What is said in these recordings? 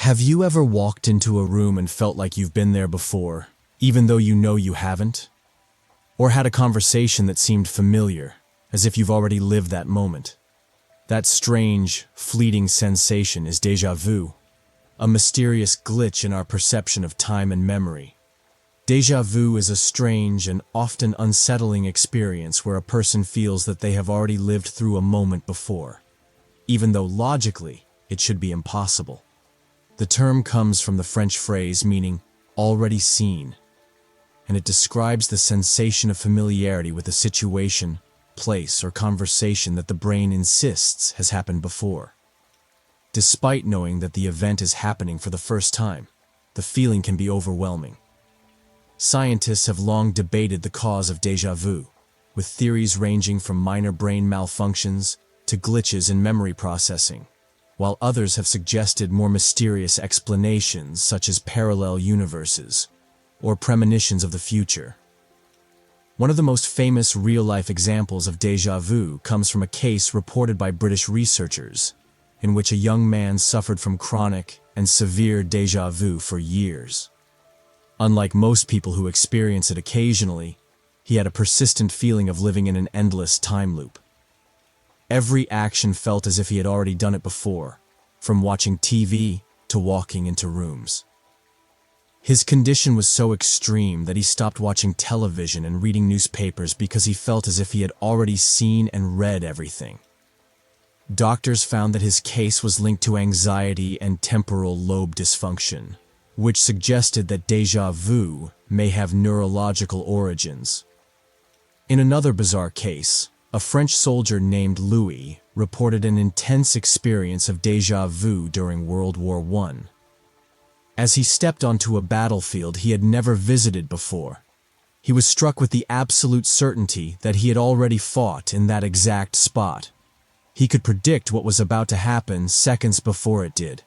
Have you ever walked into a room and felt like you've been there before, even though you know you haven't? Or had a conversation that seemed familiar, as if you've already lived that moment? That strange, fleeting sensation is déjà vu, a mysterious glitch in our perception of time and memory. Déjà vu is a strange and often unsettling experience where a person feels that they have already lived through a moment before, even though logically it should be impossible. The term comes from the French phrase meaning already seen, and it describes the sensation of familiarity with a situation, place, or conversation that the brain insists has happened before. Despite knowing that the event is happening for the first time, the feeling can be overwhelming. Scientists have long debated the cause of déjà vu, with theories ranging from minor brain malfunctions to glitches in memory processing, while others have suggested more mysterious explanations such as parallel universes or premonitions of the future. One of the most famous real-life examples of déjà vu comes from a case reported by British researchers, in which a young man suffered from chronic and severe déjà vu for years. Unlike most people who experience it occasionally, he had a persistent feeling of living in an endless time loop. Every action felt as if he had already done it before, from watching TV to walking into rooms. His condition was so extreme that he stopped watching television and reading newspapers because he felt as if he had already seen and read everything. Doctors found that his case was linked to anxiety and temporal lobe dysfunction, which suggested that déjà vu may have neurological origins. In another bizarre case, a French soldier named Louis reported an intense experience of déjà vu during World War I. As he stepped onto a battlefield he had never visited before, he was struck with the absolute certainty that he had already fought in that exact spot. He could predict what was about to happen seconds before it did.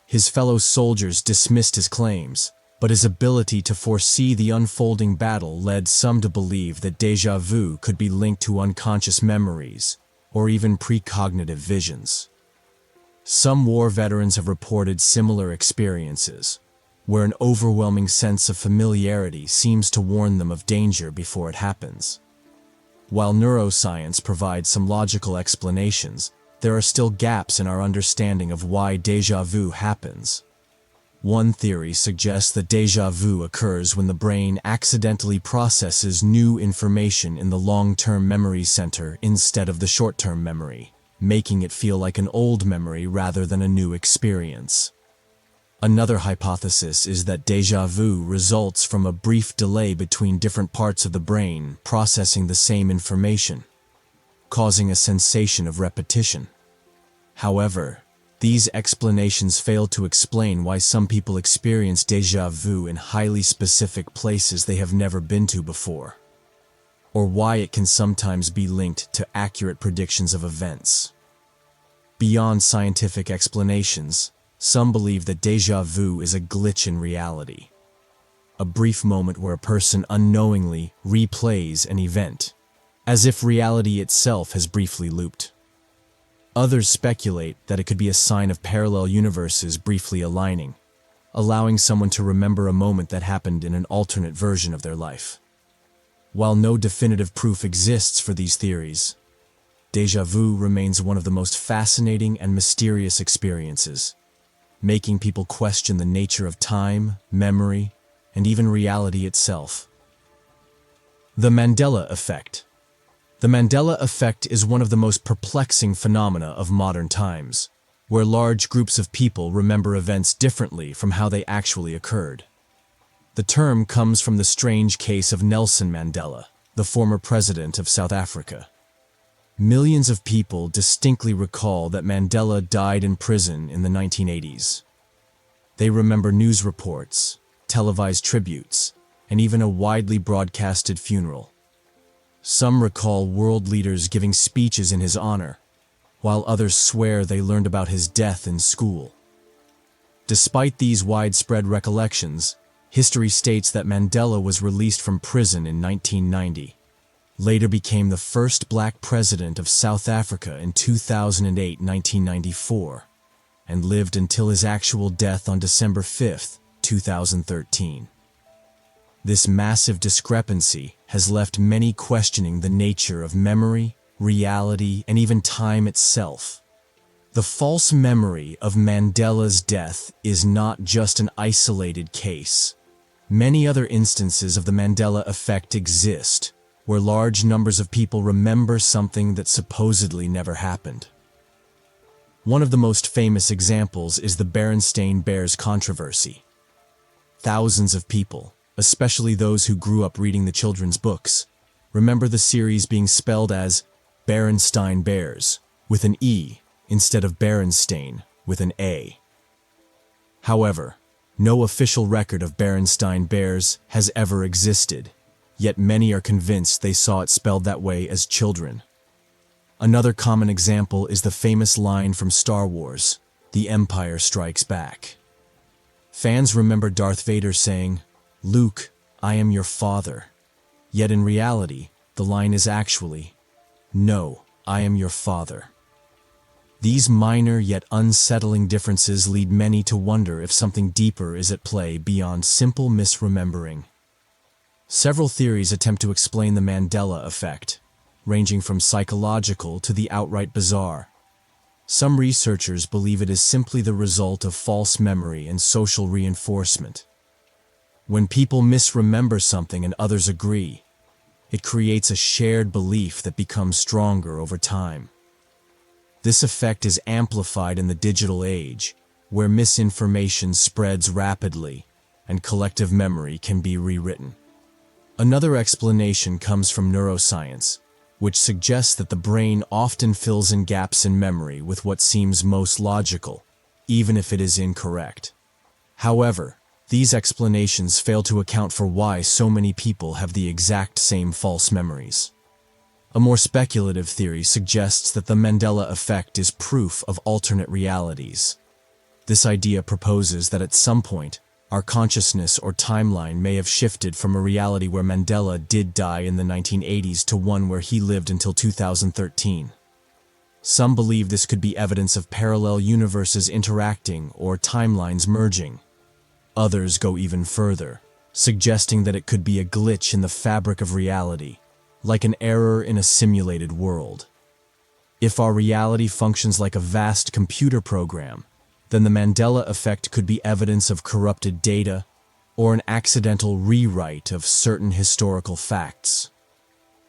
His fellow soldiers dismissed his claims, but his ability to foresee the unfolding battle led some to believe that déjà vu could be linked to unconscious memories or even precognitive visions. Some war veterans have reported similar experiences, where an overwhelming sense of familiarity seems to warn them of danger before it happens. While neuroscience provides some logical explanations, there are still gaps in our understanding of why déjà vu happens. One theory suggests that déjà vu occurs when the brain accidentally processes new information in the long-term memory center instead of the short-term memory, making it feel like an old memory rather than a new experience. Another hypothesis is that déjà vu results from a brief delay between different parts of the brain processing the same information, causing a sensation of repetition. However, these explanations fail to explain why some people experience déjà vu in highly specific places they have never been to before, or why it can sometimes be linked to accurate predictions of events. Beyond scientific explanations, some believe that déjà vu is a glitch in reality, a brief moment where a person unknowingly replays an event, as if reality itself has briefly looped. Others speculate that it could be a sign of parallel universes briefly aligning, allowing someone to remember a moment that happened in an alternate version of their life. While no definitive proof exists for these theories, déjà vu remains one of the most fascinating and mysterious experiences, making people question the nature of time, memory, and even reality itself. The Mandela Effect. The Mandela Effect is one of the most perplexing phenomena of modern times, where large groups of people remember events differently from how they actually occurred. The term comes from the strange case of Nelson Mandela, the former president of South Africa. Millions of people distinctly recall that Mandela died in prison in the 1980s. They remember news reports, televised tributes, and even a widely broadcasted funeral. Some recall world leaders giving speeches in his honor, while others swear they learned about his death in school. Despite these widespread recollections, history states that Mandela was released from prison in 1990, later became the first black president of South Africa in 2008-1994, and lived until his actual death on December 5, 2013. This massive discrepancy has left many questioning the nature of memory, reality, and even time itself. The false memory of Mandela's death is not just an isolated case. Many other instances of the Mandela Effect exist, where large numbers of people remember something that supposedly never happened. One of the most famous examples is the Berenstain Bears controversy. Thousands of people, especially those who grew up reading the children's books, remember the series being spelled as Berenstain Bears, with an E, instead of Berenstain, with an A. However, no official record of Berenstain Bears has ever existed, yet many are convinced they saw it spelled that way as children. Another common example is the famous line from Star Wars, "The Empire Strikes Back." Fans remember Darth Vader saying, "Luke, I am your father." Yet in reality, the line is actually, "No, I am your father." These minor yet unsettling differences lead many to wonder if something deeper is at play beyond simple misremembering. Several theories attempt to explain the Mandela Effect, ranging from psychological to the outright bizarre. Some researchers believe it is simply the result of false memory and social reinforcement. When people misremember something and others agree, it creates a shared belief that becomes stronger over time. This effect is amplified in the digital age, where misinformation spreads rapidly and collective memory can be rewritten. Another explanation comes from neuroscience, which suggests that the brain often fills in gaps in memory with what seems most logical, even if it is incorrect. However, these explanations fail to account for why so many people have the exact same false memories. A more speculative theory suggests that the Mandela Effect is proof of alternate realities. This idea proposes that at some point, our consciousness or timeline may have shifted from a reality where Mandela did die in the 1980s to one where he lived until 2013. Some believe this could be evidence of parallel universes interacting or timelines merging. Others go even further, suggesting that it could be a glitch in the fabric of reality, like an error in a simulated world. If our reality functions like a vast computer program, then the Mandela Effect could be evidence of corrupted data or an accidental rewrite of certain historical facts.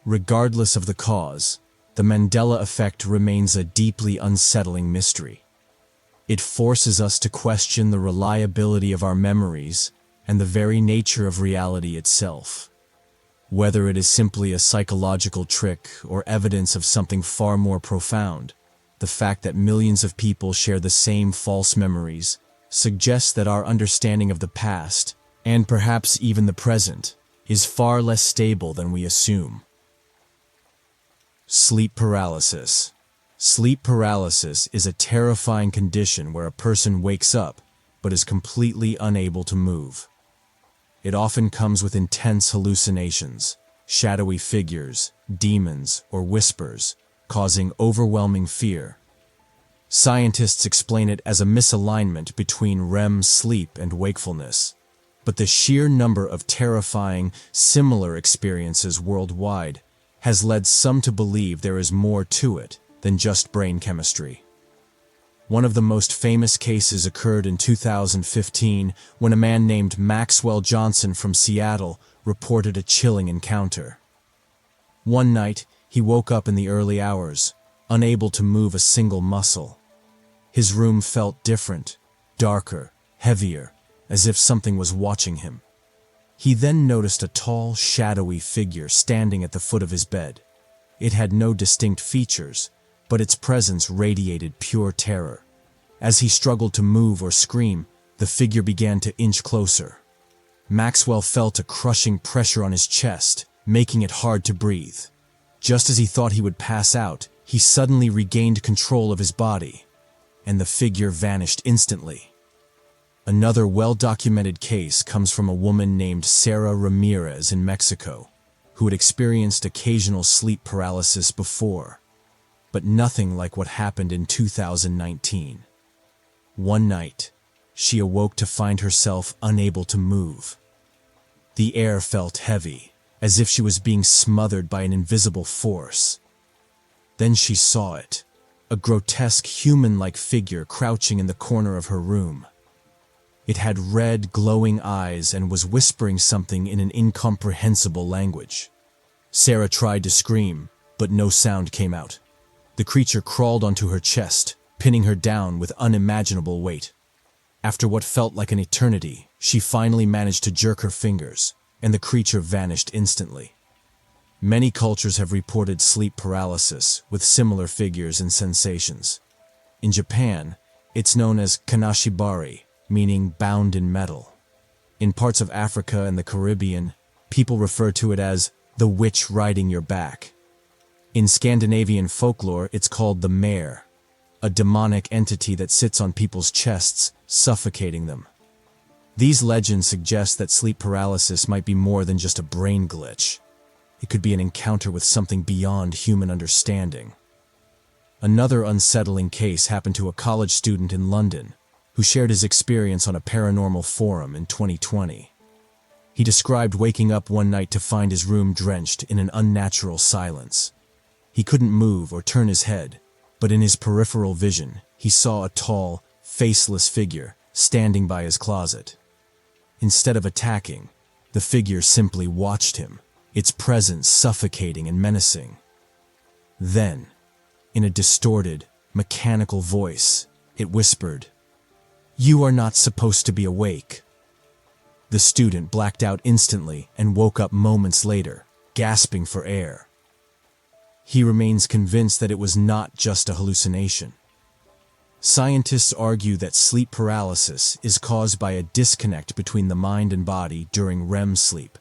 Regardless of the cause, the Mandela Effect remains a deeply unsettling mystery. It forces us to question the reliability of our memories and the very nature of reality itself. Whether it is simply a psychological trick or evidence of something far more profound, the fact that millions of people share the same false memories suggests that our understanding of the past, and perhaps even the present, is far less stable than we assume. Sleep paralysis. Sleep paralysis is a terrifying condition where a person wakes up but is completely unable to move. It often comes with intense hallucinations, shadowy figures, demons, or whispers, causing overwhelming fear. Scientists explain it as a misalignment between REM sleep and wakefulness, but the sheer number of terrifying, similar experiences worldwide has led some to believe there is more to it than just brain chemistry. One of the most famous cases occurred in 2015 when a man named Maxwell Johnson from Seattle reported a chilling encounter. One night, he woke up in the early hours, unable to move a single muscle. His room felt different, darker, heavier, as if something was watching him. He then noticed a tall, shadowy figure standing at the foot of his bed. It had no distinct features, but its presence radiated pure terror. As he struggled to move or scream, the figure began to inch closer. Maxwell felt a crushing pressure on his chest, making it hard to breathe. Just as he thought he would pass out, he suddenly regained control of his body, and the figure vanished instantly. Another well-documented case comes from a woman named Sarah Ramirez in Mexico, who had experienced occasional sleep paralysis before, but nothing like what happened in 2019. One night, she awoke to find herself unable to move. The air felt heavy, as if she was being smothered by an invisible force. Then she saw it, a grotesque human-like figure crouching in the corner of her room. It had red, glowing eyes and was whispering something in an incomprehensible language. Sarah tried to scream, but no sound came out. The creature crawled onto her chest, pinning her down with unimaginable weight. After what felt like an eternity, she finally managed to jerk her fingers, and the creature vanished instantly. Many cultures have reported sleep paralysis with similar figures and sensations. In Japan, it's known as kanashibari, meaning bound in metal. In parts of Africa and the Caribbean, people refer to it as the witch riding your back. In Scandinavian folklore, it's called the mare, a demonic entity that sits on people's chests, suffocating them. These legends suggest that sleep paralysis might be more than just a brain glitch. It could be an encounter with something beyond human understanding. Another unsettling case happened to a college student in London who shared his experience on a paranormal forum in 2020. He described waking up one night to find his room drenched in an unnatural silence. He couldn't move or turn his head, but in his peripheral vision, he saw a tall, faceless figure standing by his closet. Instead of attacking, the figure simply watched him, its presence suffocating and menacing. Then, in a distorted, mechanical voice, it whispered, "You are not supposed to be awake." The student blacked out instantly and woke up moments later, gasping for air. He remains convinced that it was not just a hallucination. Scientists argue that sleep paralysis is caused by a disconnect between the mind and body during REM sleep,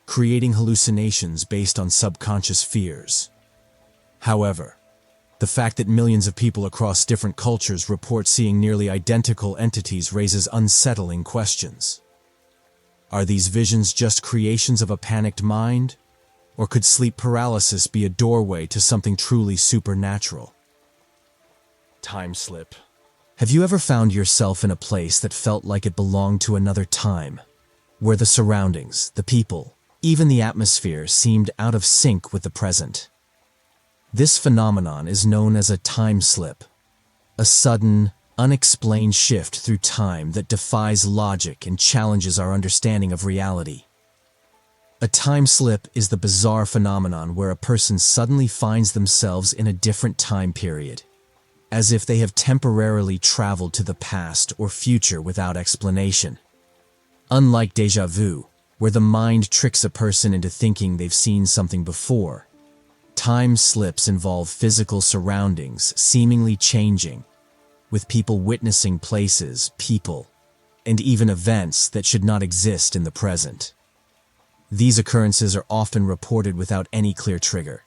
creating hallucinations based on subconscious fears. However, the fact that millions of people across different cultures report seeing nearly identical entities raises unsettling questions. Are these visions just creations of a panicked mind? Or could sleep paralysis be a doorway to something truly supernatural? Time slip. Have you ever found yourself in a place that felt like it belonged to another time, where the surroundings, the people, even the atmosphere seemed out of sync with the present? This phenomenon is known as a time slip, a sudden, unexplained shift through time that defies logic and challenges our understanding of reality. A time slip is the bizarre phenomenon where a person suddenly finds themselves in a different time period, as if they have temporarily traveled to the past or future without explanation. Unlike déjà vu, where the mind tricks a person into thinking they've seen something before, time slips involve physical surroundings seemingly changing, with people witnessing places, people, and even events that should not exist in the present. These occurrences are often reported without any clear trigger,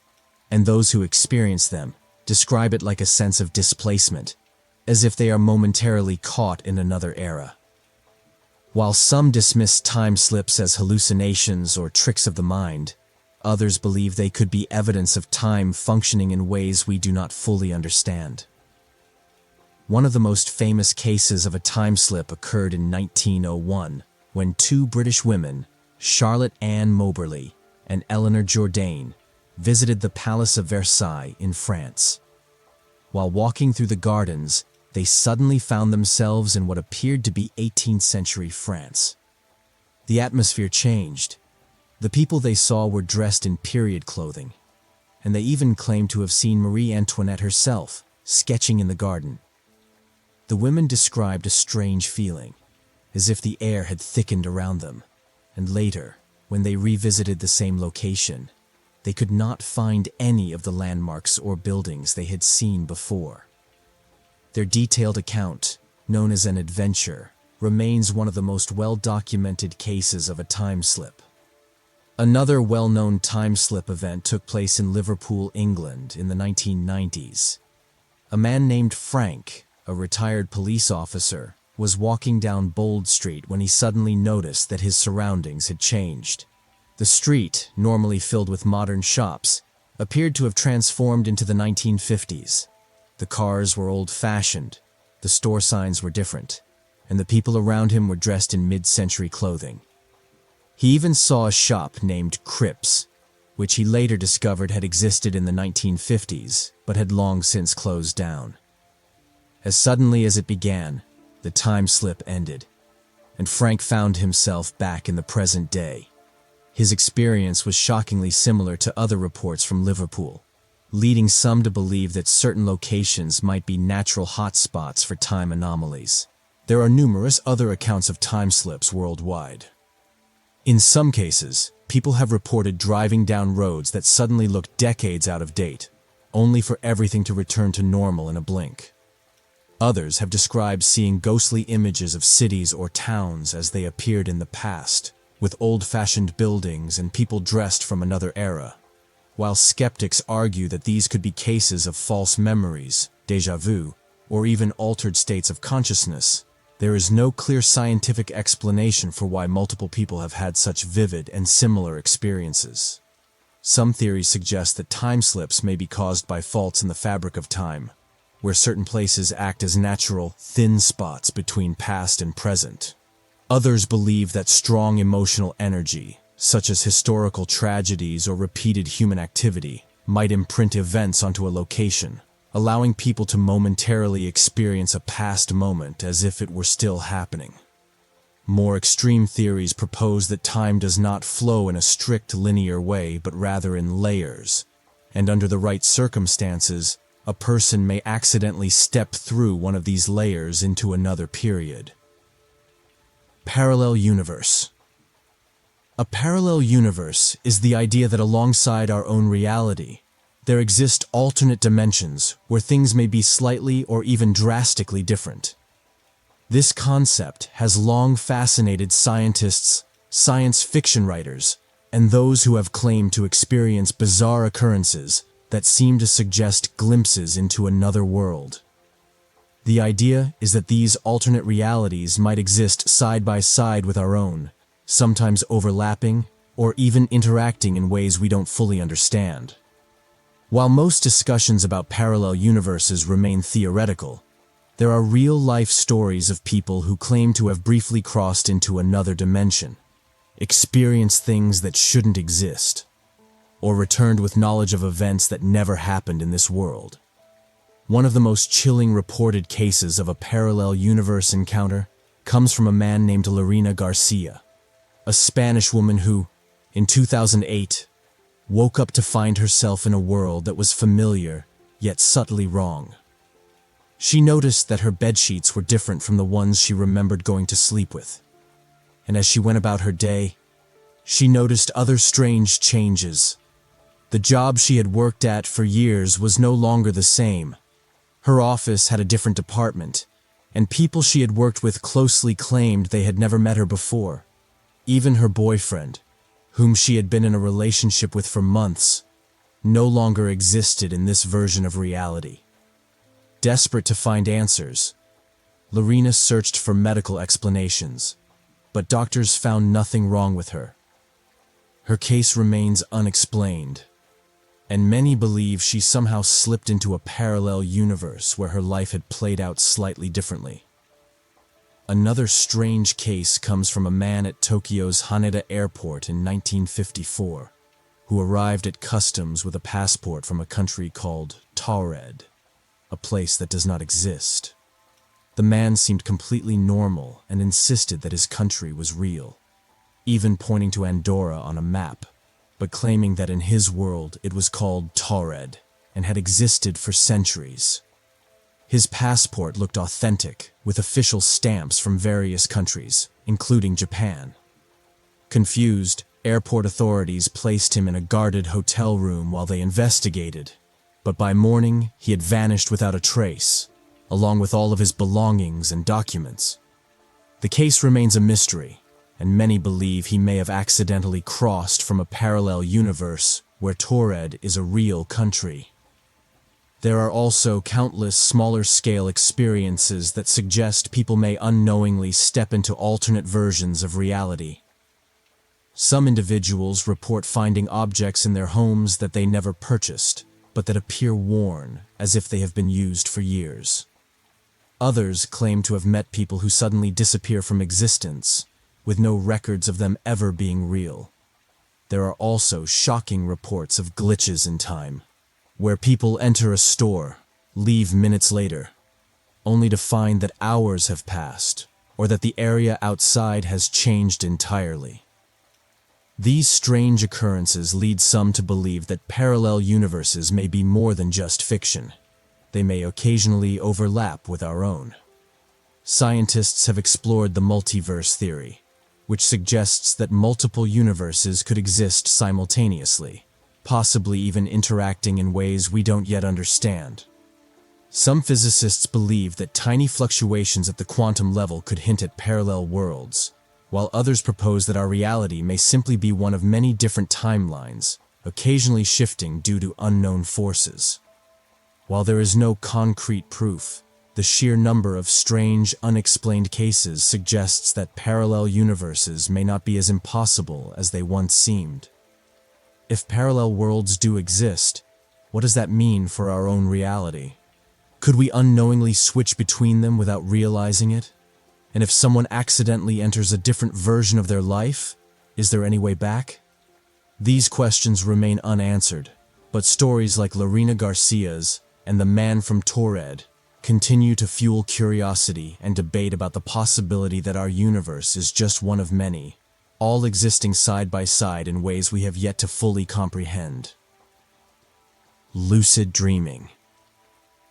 and those who experience them describe it like a sense of displacement, as if they are momentarily caught in another era. While some dismiss time slips as hallucinations or tricks of the mind, others believe they could be evidence of time functioning in ways we do not fully understand. One of the most famous cases of a time slip occurred in 1901, when two British women, Charlotte Ann Moberly and Eleanor Jourdain, visited the Palace of Versailles in France. While walking through the gardens, they suddenly found themselves in what appeared to be 18th century France. The atmosphere changed. The people they saw were dressed in period clothing, and they even claimed to have seen Marie Antoinette herself, sketching in the garden. The women described a strange feeling, as if the air had thickened around them, and later, when they revisited the same location, they could not find any of the landmarks or buildings they had seen before. Their detailed account, known as an adventure, remains one of the most well-documented cases of a time slip. Another well-known time slip event took place in Liverpool, England in the 1990s. A man named Frank, a retired police officer, was walking down Bold Street when he suddenly noticed that his surroundings had changed. The street, normally filled with modern shops, appeared to have transformed into the 1950s. The cars were old-fashioned, The store signs were different, and the people around him were dressed in mid-century clothing. He even saw a shop named Crips, which he later discovered had existed in the 1950s, but had long since closed down. As suddenly as it began, the time slip ended, and Frank found himself back in the present day. His experience was shockingly similar to other reports from Liverpool, leading some to believe that certain locations might be natural hotspots for time anomalies. There are numerous other accounts of time slips worldwide. In some cases, people have reported driving down roads that suddenly look decades out of date, only for everything to return to normal in a blink. Others have described seeing ghostly images of cities or towns as they appeared in the past, with old-fashioned buildings and people dressed from another era. While skeptics argue that these could be cases of false memories, déjà vu, or even altered states of consciousness, there is no clear scientific explanation for why multiple people have had such vivid and similar experiences. Some theories suggest that time slips may be caused by faults in the fabric of time, where certain places act as natural, thin spots between past and present. Others believe that strong emotional energy, such as historical tragedies or repeated human activity, might imprint events onto a location, allowing people to momentarily experience a past moment as if it were still happening. More extreme theories propose that time does not flow in a strict linear way but rather in layers, and under the right circumstances, a person may accidentally step through one of these layers into another period. Parallel universe. A parallel universe is the idea that alongside our own reality, there exist alternate dimensions where things may be slightly or even drastically different. This concept has long fascinated scientists, science fiction writers, and those who have claimed to experience bizarre occurrences that seem to suggest glimpses into another world. The idea is that these alternate realities might exist side by side with our own, sometimes overlapping or even interacting in ways we don't fully understand. While most discussions about parallel universes remain theoretical, there are real-life stories of people who claim to have briefly crossed into another dimension, experienced things that shouldn't exist, or returned with knowledge of events that never happened in this world. One of the most chilling reported cases of a parallel universe encounter comes from a man named Lorena Garcia, a Spanish woman who, in 2008, woke up to find herself in a world that was familiar, yet subtly wrong. She noticed that her bedsheets were different from the ones she remembered going to sleep with. And as she went about her day, she noticed other strange changes. The job she had worked at for years was no longer the same. Her office had a different department, and people she had worked with closely claimed they had never met her before. Even her boyfriend, whom she had been in a relationship with for months, no longer existed in this version of reality. Desperate to find answers, Lorena searched for medical explanations, but doctors found nothing wrong with her. Her case remains unexplained, and many believe she somehow slipped into a parallel universe where her life had played out slightly differently. Another strange case comes from a man at Tokyo's Haneda Airport in 1954, who arrived at customs with a passport from a country called Taured, a place that does not exist. The man seemed completely normal and insisted that his country was real, even pointing to Andorra on a map, but claiming that in his world it was called Taured and had existed for centuries. His passport looked authentic, with official stamps from various countries, including Japan. Confused, airport authorities placed him in a guarded hotel room while they investigated, but by morning he had vanished without a trace, along with all of his belongings and documents. The case remains a mystery, and many believe he may have accidentally crossed from a parallel universe where Taured is a real country. There are also countless smaller-scale experiences that suggest people may unknowingly step into alternate versions of reality. Some individuals report finding objects in their homes that they never purchased, but that appear worn, as if they have been used for years. Others claim to have met people who suddenly disappear from existence, with no records of them ever being real. There are also shocking reports of glitches in time, where people enter a store, leave minutes later, only to find that hours have passed, or that the area outside has changed entirely. These strange occurrences lead some to believe that parallel universes may be more than just fiction. They may occasionally overlap with our own. Scientists have explored the multiverse theory, which suggests that multiple universes could exist simultaneously, possibly even interacting in ways we don't yet understand. Some physicists believe that tiny fluctuations at the quantum level could hint at parallel worlds, while others propose that our reality may simply be one of many different timelines, occasionally shifting due to unknown forces. While there is no concrete proof, the sheer number of strange, unexplained cases suggests that parallel universes may not be as impossible as they once seemed. If parallel worlds do exist, what does that mean for our own reality? Could we unknowingly switch between them without realizing it? And if someone accidentally enters a different version of their life, is there any way back? These questions remain unanswered, but stories like Lorena Garcia's and The Man from Torred continue to fuel curiosity and debate about the possibility that our universe is just one of many, all existing side by side in ways we have yet to fully comprehend. Lucid dreaming.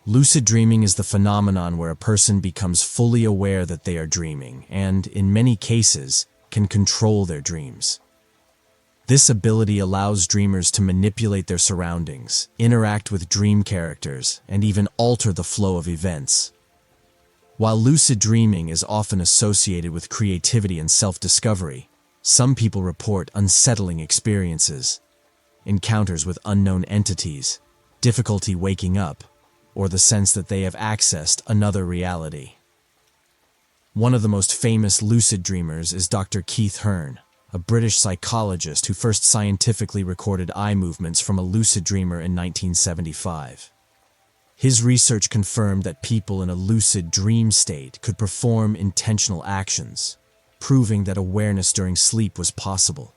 Lucid dreaming is the phenomenon where a person becomes fully aware that they are dreaming and, in many cases, can control their dreams. This ability allows dreamers to manipulate their surroundings, interact with dream characters, and even alter the flow of events. While lucid dreaming is often associated with creativity and self-discovery, some people report unsettling experiences, encounters with unknown entities, difficulty waking up, or the sense that they have accessed another reality. One of the most famous lucid dreamers is Dr. Keith Hearn, a British psychologist who first scientifically recorded eye movements from a lucid dreamer in 1975. His research confirmed that people in a lucid dream state could perform intentional actions, proving that awareness during sleep was possible.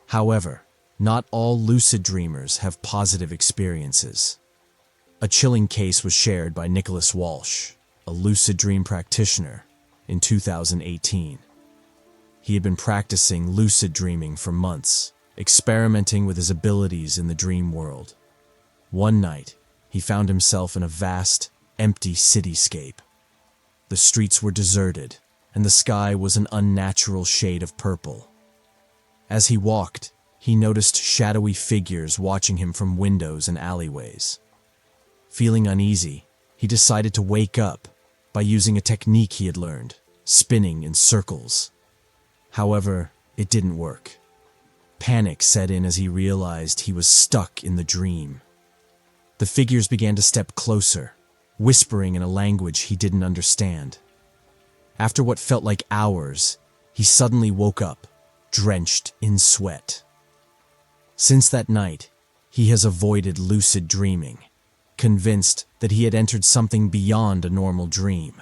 However, not all lucid dreamers have positive experiences. A chilling case was shared by Nicholas Walsh, a lucid dream practitioner, in 2018. He had been practicing lucid dreaming for months, experimenting with his abilities in the dream world. One night, he found himself in a vast, empty cityscape. The streets were deserted, and the sky was an unnatural shade of purple. As he walked, he noticed shadowy figures watching him from windows and alleyways. Feeling uneasy, he decided to wake up by using a technique he had learned, spinning in circles. However, it didn't work. Panic set in as he realized he was stuck in the dream. The figures began to step closer, whispering in a language he didn't understand. After what felt like hours, he suddenly woke up, drenched in sweat. Since that night, he has avoided lucid dreaming, convinced that he had entered something beyond a normal dream.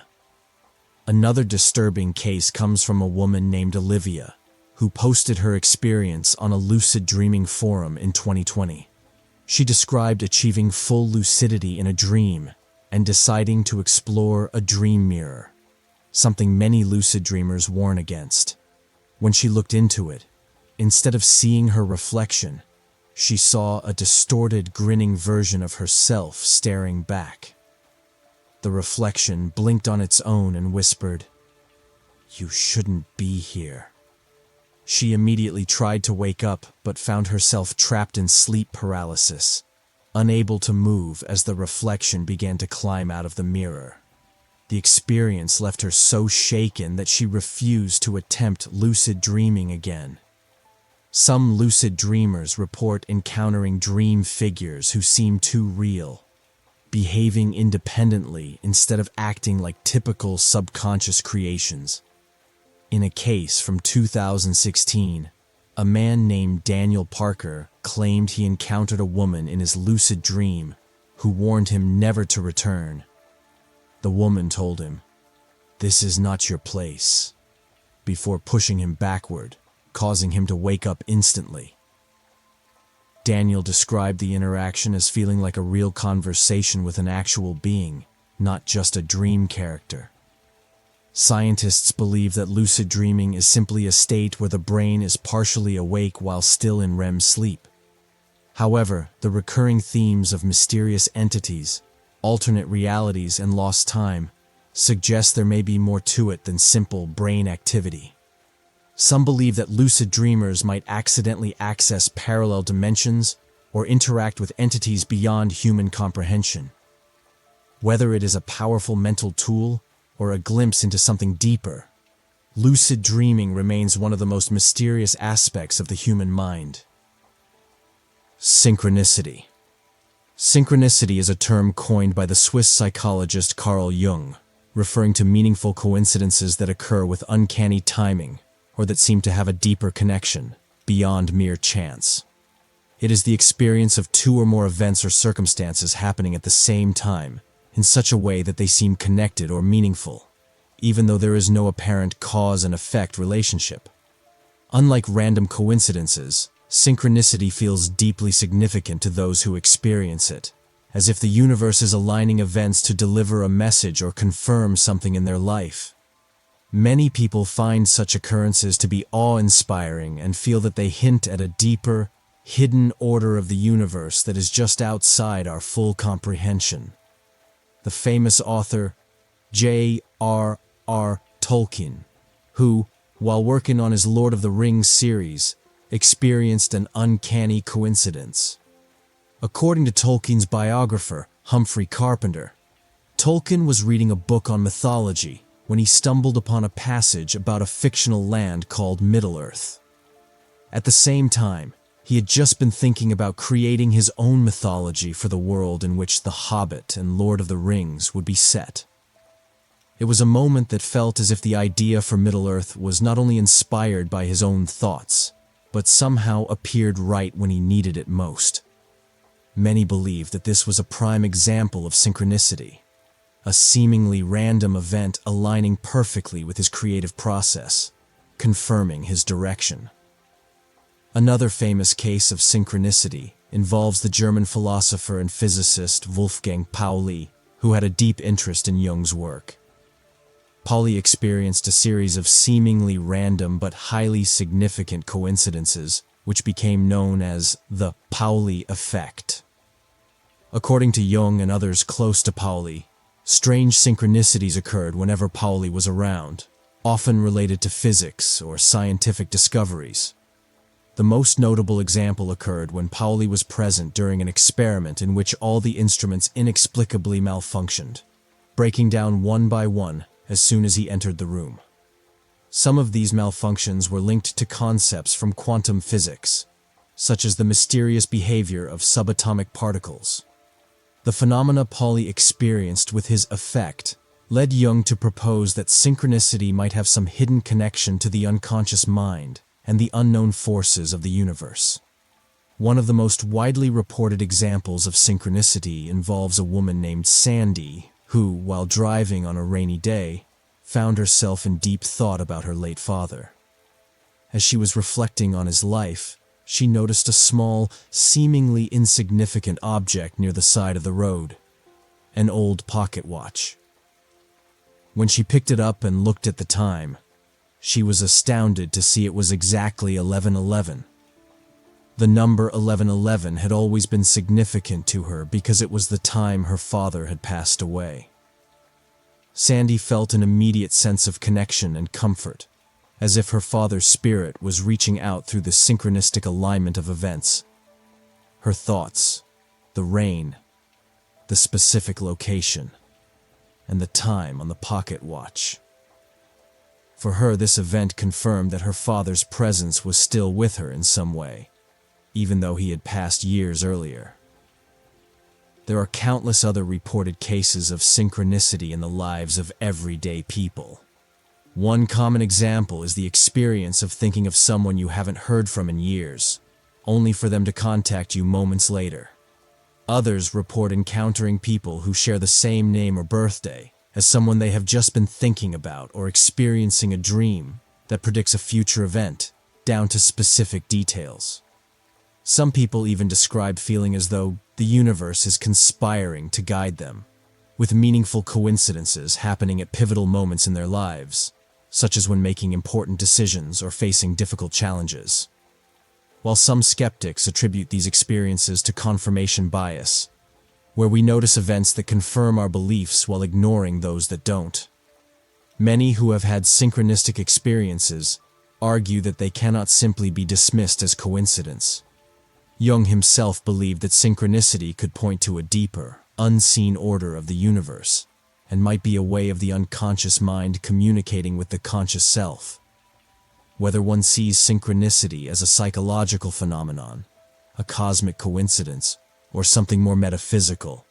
Another disturbing case comes from a woman named Olivia, who posted her experience on a lucid dreaming forum in 2020. She described achieving full lucidity in a dream and deciding to explore a dream mirror, something many lucid dreamers warn against. When she looked into it, instead of seeing her reflection, she saw a distorted, grinning version of herself staring back. The reflection blinked on its own and whispered, "You shouldn't be here." She immediately tried to wake up, but found herself trapped in sleep paralysis, unable to move as the reflection began to climb out of the mirror. The experience left her so shaken that she refused to attempt lucid dreaming again. Some lucid dreamers report encountering dream figures who seem too real, behaving independently instead of acting like typical subconscious creations. In a case from 2016, a man named Daniel Parker claimed he encountered a woman in his lucid dream who warned him never to return. The woman told him, "This is not your place," before pushing him backward, causing him to wake up instantly. Daniel described the interaction as feeling like a real conversation with an actual being, not just a dream character. Scientists believe that lucid dreaming is simply a state where the brain is partially awake while still in REM sleep. However, the recurring themes of mysterious entities, alternate realities, and lost time suggest there may be more to it than simple brain activity. Some believe that lucid dreamers might accidentally access parallel dimensions or interact with entities beyond human comprehension. Whether it is a powerful mental tool or a glimpse into something deeper, lucid dreaming remains one of the most mysterious aspects of the human mind. Synchronicity. Synchronicity is a term coined by the Swiss psychologist Carl Jung, referring to meaningful coincidences that occur with uncanny timing or that seem to have a deeper connection, beyond mere chance. It is the experience of two or more events or circumstances happening at the same time, in such a way that they seem connected or meaningful, even though there is no apparent cause and effect relationship. Unlike random coincidences, synchronicity feels deeply significant to those who experience it, as if the universe is aligning events to deliver a message or confirm something in their life. Many people find such occurrences to be awe-inspiring and feel that they hint at a deeper, hidden order of the universe that is just outside our full comprehension. The famous author J.R.R. Tolkien, who, while working on his Lord of the Rings series, experienced an uncanny coincidence. According to Tolkien's biographer, Humphrey Carpenter, Tolkien was reading a book on mythology when he stumbled upon a passage about a fictional land called Middle-earth. At the same time, he had just been thinking about creating his own mythology for the world in which The Hobbit and Lord of the Rings would be set. It was a moment that felt as if the idea for Middle-earth was not only inspired by his own thoughts, but somehow appeared right when he needed it most. Many believe that this was a prime example of synchronicity, a seemingly random event aligning perfectly with his creative process, confirming his direction. Another famous case of synchronicity involves the German philosopher and physicist Wolfgang Pauli, who had a deep interest in Jung's work. Pauli experienced a series of seemingly random but highly significant coincidences, which became known as the Pauli Effect. According to Jung and others close to Pauli, strange synchronicities occurred whenever Pauli was around, often related to physics or scientific discoveries. The most notable example occurred when Pauli was present during an experiment in which all the instruments inexplicably malfunctioned, breaking down one by one as soon as he entered the room. Some of these malfunctions were linked to concepts from quantum physics, such as the mysterious behavior of subatomic particles. The phenomena Pauli experienced with his effect led Jung to propose that synchronicity might have some hidden connection to the unconscious mind and the unknown forces of the universe. One of the most widely reported examples of synchronicity involves a woman named Sandy, who, while driving on a rainy day, found herself in deep thought about her late father. As she was reflecting on his life, she noticed a small, seemingly insignificant object near the side of the road, an old pocket watch. When she picked it up and looked at the time, she was astounded to see it was exactly 11:11. The number 11:11 had always been significant to her because it was the time her father had passed away. Sandy felt an immediate sense of connection and comfort, as if her father's spirit was reaching out through the synchronistic alignment of events. Her thoughts, the rain, the specific location, and the time on the pocket watch. For her, this event confirmed that her father's presence was still with her in some way, even though he had passed years earlier. There are countless other reported cases of synchronicity in the lives of everyday people. One common example is the experience of thinking of someone you haven't heard from in years, only for them to contact you moments later. Others report encountering people who share the same name or birthday, as someone they have just been thinking about or experiencing a dream that predicts a future event, down to specific details. Some people even describe feeling as though the universe is conspiring to guide them, with meaningful coincidences happening at pivotal moments in their lives, such as when making important decisions or facing difficult challenges. While some skeptics attribute these experiences to confirmation bias, where we notice events that confirm our beliefs while ignoring those that don't. Many who have had synchronistic experiences argue that they cannot simply be dismissed as coincidence. Jung himself believed that synchronicity could point to a deeper, unseen order of the universe, and might be a way of the unconscious mind communicating with the conscious self. Whether one sees synchronicity as a psychological phenomenon, a cosmic coincidence, or something more metaphysical,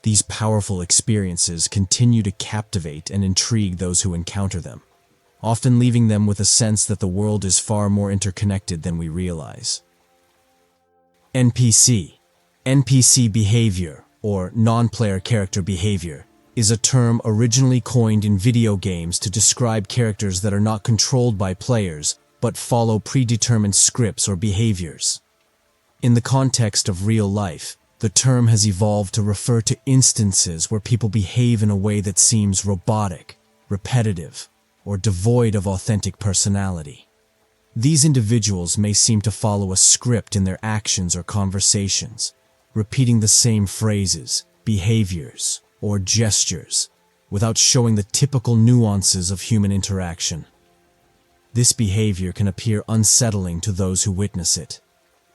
these powerful experiences continue to captivate and intrigue those who encounter them, often leaving them with a sense that the world is far more interconnected than we realize. NPC behavior, or non-player character behavior, is a term originally coined in video games to describe characters that are not controlled by players but follow predetermined scripts or behaviors. In the context of real life, the term has evolved to refer to instances where people behave in a way that seems robotic, repetitive, or devoid of authentic personality. These individuals may seem to follow a script in their actions or conversations, repeating the same phrases, behaviors, or gestures, without showing the typical nuances of human interaction. This behavior can appear unsettling to those who witness it,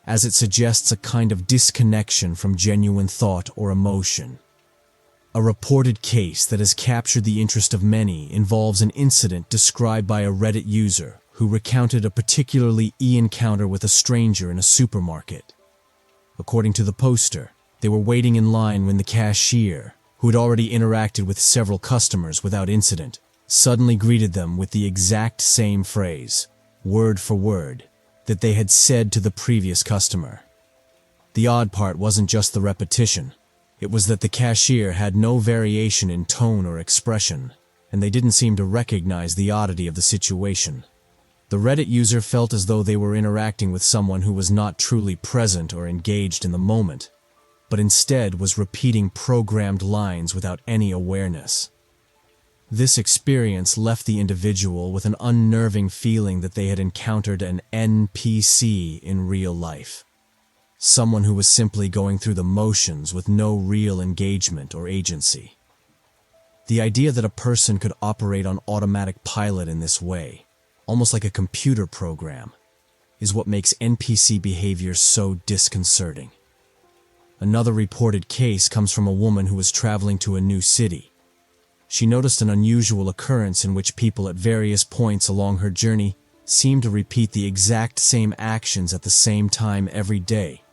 as it suggests a kind of disconnection from genuine thought or emotion. A reported case that has captured the interest of many involves an incident described by a Reddit user who recounted a particularly encounter with a stranger in a supermarket. According to the poster, they were waiting in line when the cashier, who had already interacted with several customers without incident, suddenly greeted them with the exact same phrase, word for word, that they had said to the previous customer. The odd part wasn't just the repetition. It was that the cashier had no variation in tone or expression, and they didn't seem to recognize the oddity of the situation. The Reddit user felt as though they were interacting with someone who was not truly present or engaged in the moment, but instead was repeating programmed lines without any awareness. This experience left the individual with an unnerving feeling that they had encountered an NPC in real life. Someone who was simply going through the motions with no real engagement or agency. The idea that a person could operate on automatic pilot in this way, almost like a computer program, is what makes NPC behavior so disconcerting. Another reported case comes from a woman who was traveling to a new city. She noticed an unusual occurrence in which people at various points along her journey seemed to repeat the exact same actions at the same time every day.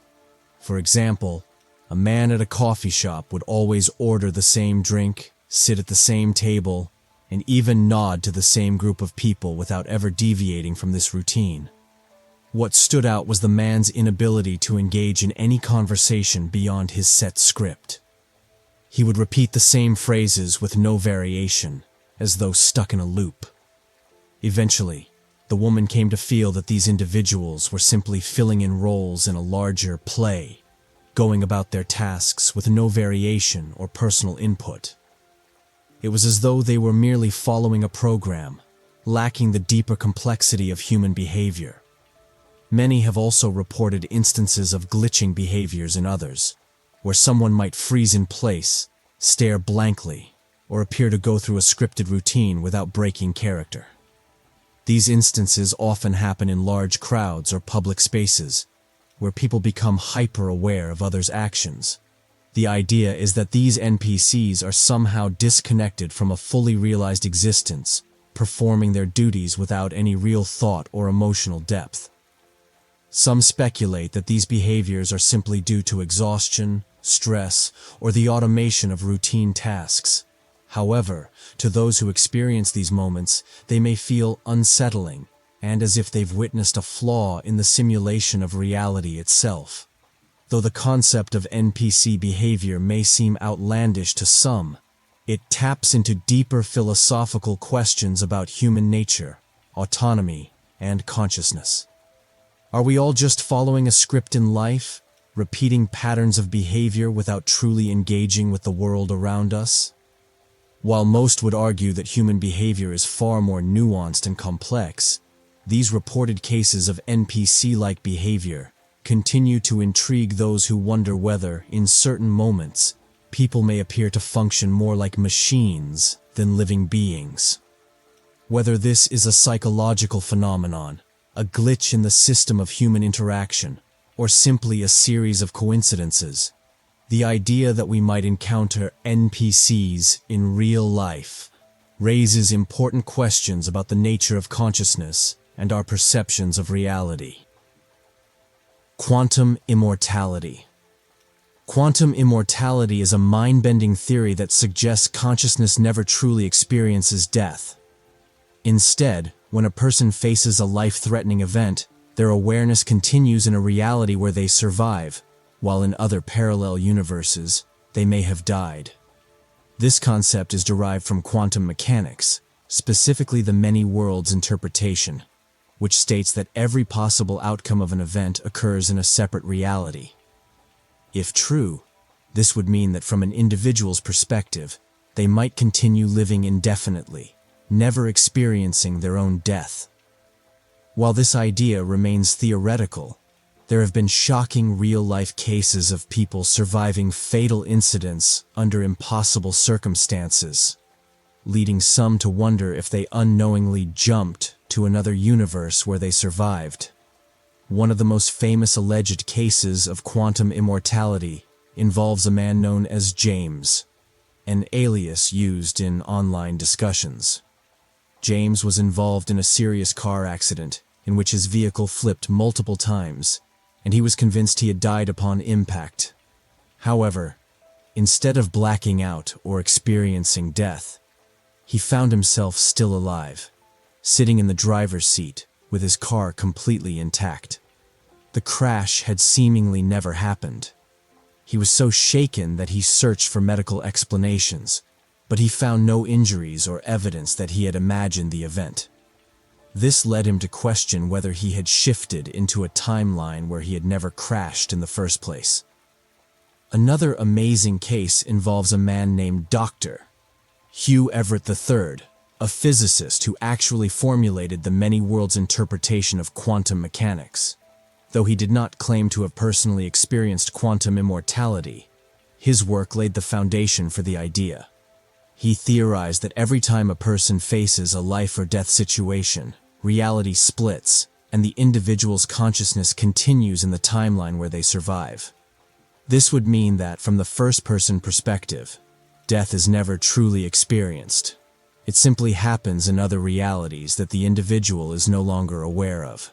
For example, a man at a coffee shop would always order the same drink, sit at the same table, and even nod to the same group of people without ever deviating from this routine. What stood out was the man's inability to engage in any conversation beyond his set script. He would repeat the same phrases with no variation, as though stuck in a loop. Eventually, the woman came to feel that these individuals were simply filling in roles in a larger play, going about their tasks with no variation or personal input. It was as though they were merely following a program, lacking the deeper complexity of human behavior. Many have also reported instances of glitching behaviors in others, where someone might freeze in place, stare blankly, or appear to go through a scripted routine without breaking character. These instances often happen in large crowds or public spaces, where people become hyper-aware of others' actions. The idea is that these NPCs are somehow disconnected from a fully realized existence, performing their duties without any real thought or emotional depth. Some speculate that these behaviors are simply due to exhaustion, stress, or the automation of routine tasks. However, to those who experience these moments, they may feel unsettling and as if they've witnessed a flaw in the simulation of reality itself. Though the concept of NPC behavior may seem outlandish to some, It taps into deeper philosophical questions about human nature, autonomy, and consciousness. Are we all just following a script in life, repeating patterns of behavior without truly engaging with the world around us? While most would argue that human behavior is far more nuanced and complex, these reported cases of NPC-like behavior continue to intrigue those who wonder whether, in certain moments, people may appear to function more like machines than living beings. Whether this is a psychological phenomenon, a glitch in the system of human interaction, or simply a series of coincidences, the idea that we might encounter NPCs in real life raises important questions about the nature of consciousness and our perceptions of reality. Quantum immortality. Quantum immortality is a mind-bending theory that suggests consciousness never truly experiences death. Instead, when a person faces a life-threatening event, their awareness continues in a reality where they survive, while in other parallel universes, they may have died. This concept is derived from quantum mechanics, specifically the many worlds interpretation, which states that every possible outcome of an event occurs in a separate reality. If true, this would mean that from an individual's perspective, they might continue living indefinitely, never experiencing their own death. While this idea remains theoretical, there have been shocking real-life cases of people surviving fatal incidents under impossible circumstances, leading some to wonder if they unknowingly jumped to another universe where they survived. One of the most famous alleged cases of quantum immortality involves a man known as James, an alias used in online discussions. James was involved in a serious car accident in which his vehicle flipped multiple times, and he was convinced he had died upon impact. However, instead of blacking out or experiencing death, he found himself still alive, sitting in the driver's seat with his car completely intact. The crash had seemingly never happened. He was so shaken that he searched for medical explanations, but he found no injuries or evidence that he had imagined the event. This led him to question whether he had shifted into a timeline where he had never crashed in the first place. Another amazing case involves a man named Dr. Hugh Everett III, a physicist who actually formulated the many worlds interpretation of quantum mechanics. Though he did not claim to have personally experienced quantum immortality, his work laid the foundation for the idea. He theorized that every time a person faces a life or death situation, reality splits, and the individual's consciousness continues in the timeline where they survive. This would mean that, from the first-person perspective, death is never truly experienced. It simply happens in other realities that the individual is no longer aware of.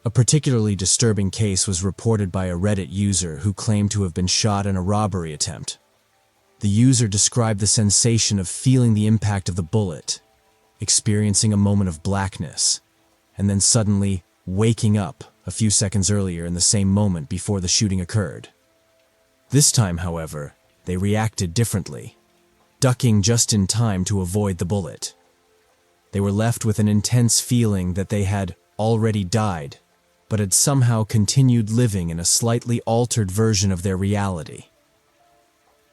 A particularly disturbing case was reported by a Reddit user who claimed to have been shot in a robbery attempt. The user described the sensation of feeling the impact of the bullet, experiencing a moment of blackness, and then suddenly waking up a few seconds earlier in the same moment before the shooting occurred. This time, however, they reacted differently, ducking just in time to avoid the bullet. They were left with an intense feeling that they had already died, but had somehow continued living in a slightly altered version of their reality.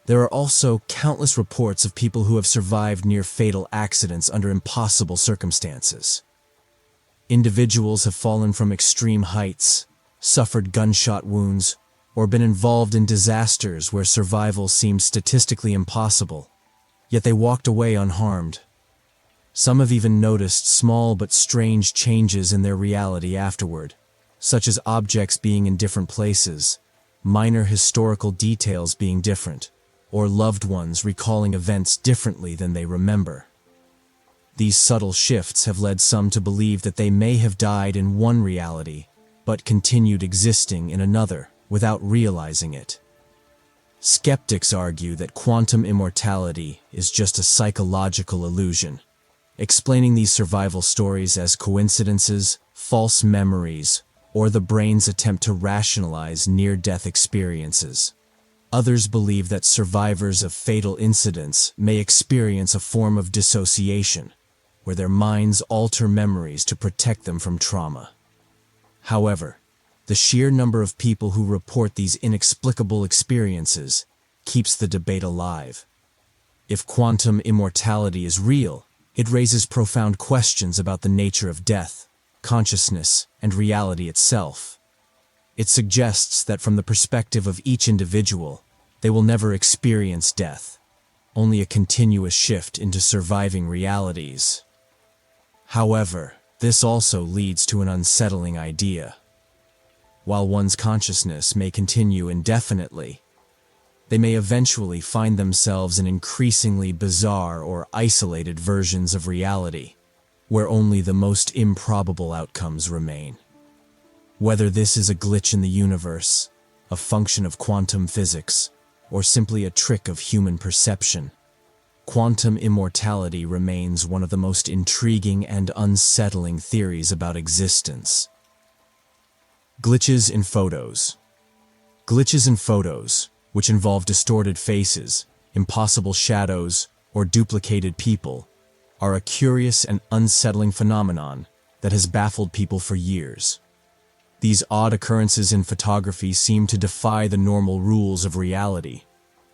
There are also countless reports of people who have survived near-fatal accidents under impossible circumstances. Individuals have fallen from extreme heights, suffered gunshot wounds, or been involved in disasters where survival seemed statistically impossible, yet they walked away unharmed. Some have even noticed small but strange changes in their reality afterward, such as objects being in different places, minor historical details being different, or loved ones recalling events differently than they remember. These subtle shifts have led some to believe that they may have died in one reality, but continued existing in another without realizing it. Skeptics argue that quantum immortality is just a psychological illusion, explaining these survival stories as coincidences, false memories, or the brain's attempt to rationalize near-death experiences. Others believe that survivors of fatal incidents may experience a form of dissociation, where their minds alter memories to protect them from trauma. However, the sheer number of people who report these inexplicable experiences keeps the debate alive. If quantum immortality is real, it raises profound questions about the nature of death, consciousness, and reality itself. It suggests that from the perspective of each individual, they will never experience death, only a continuous shift into surviving realities. However, this also leads to an unsettling idea. While one's consciousness may continue indefinitely, they may eventually find themselves in increasingly bizarre or isolated versions of reality, where only the most improbable outcomes remain. Whether this is a glitch in the universe, a function of quantum physics, or simply a trick of human perception, quantum immortality remains one of the most intriguing and unsettling theories about existence. Glitches in photos. Glitches in photos, which involve distorted faces, impossible shadows, or duplicated people, are a curious and unsettling phenomenon that has baffled people for years. These odd occurrences in photography seem to defy the normal rules of reality,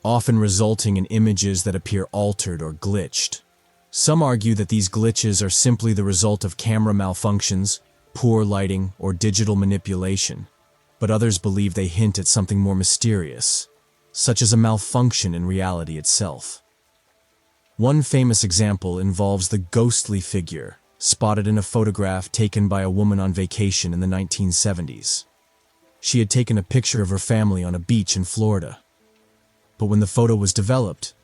often resulting in images that appear altered or glitched. Some argue that these glitches are simply the result of camera malfunctions, poor lighting, or digital manipulation, but others believe they hint at something more mysterious, such as a malfunction in reality itself. One famous example involves the ghostly figure spotted in a photograph taken by a woman on vacation in the 1970s. She had taken a picture of her family on a beach in Florida. But when the photo was developed,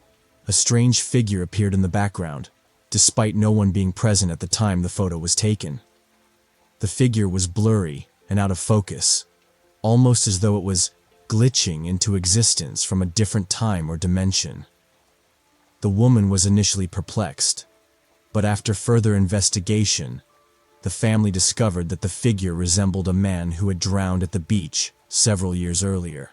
a strange figure appeared in the background, despite no one being present at the time the photo was taken. The figure was blurry and out of focus, almost as though it was glitching into existence from a different time or dimension. The woman was initially perplexed, but after further investigation, the family discovered that the figure resembled a man who had drowned at the beach several years earlier.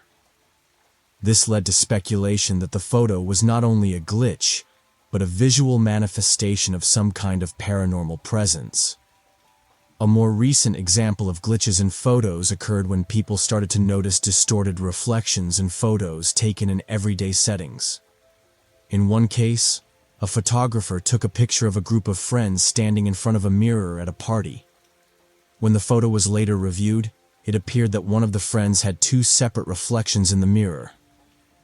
This led to speculation that the photo was not only a glitch, but a visual manifestation of some kind of paranormal presence. A more recent example of glitches in photos occurred when people started to notice distorted reflections in photos taken in everyday settings. In one case, a photographer took a picture of a group of friends standing in front of a mirror at a party. When the photo was later reviewed, it appeared that one of the friends had two separate reflections in the mirror.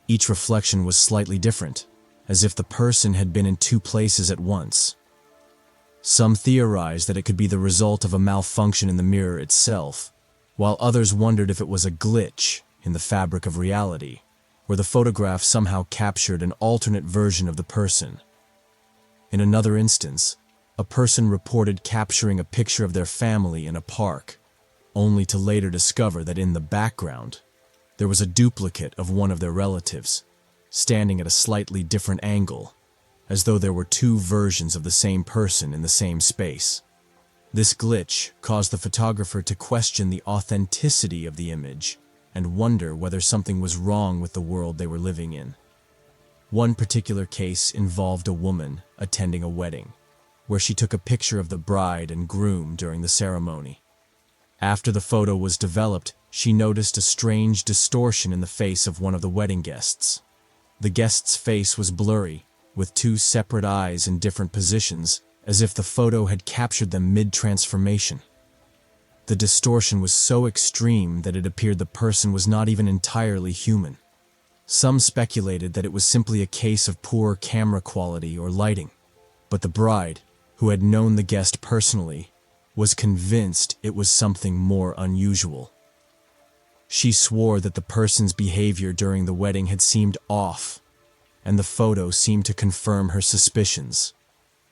Each reflection was slightly different, as if the person had been in two places at once. Some theorized that it could be the result of a malfunction in the mirror itself, while others wondered if it was a glitch in the fabric of reality, where the photograph somehow captured an alternate version of the person. In another instance, a person reported capturing a picture of their family in a park, only to later discover that in the background, there was a duplicate of one of their relatives, standing at a slightly different angle, as though there were two versions of the same person in the same space. This glitch caused the photographer to question the authenticity of the image and wonder whether something was wrong with the world they were living in. One particular case involved a woman attending a wedding, where she took a picture of the bride and groom during the ceremony. After the photo was developed, she noticed a strange distortion in the face of one of the wedding guests. The guest's face was blurry, with two separate eyes in different positions, as if the photo had captured them mid-transformation. The distortion was so extreme that it appeared the person was not even entirely human. Some speculated that it was simply a case of poor camera quality or lighting, but the bride, who had known the guest personally, was convinced it was something more unusual. She swore that the person's behavior during the wedding had seemed off, and the photo seemed to confirm her suspicions,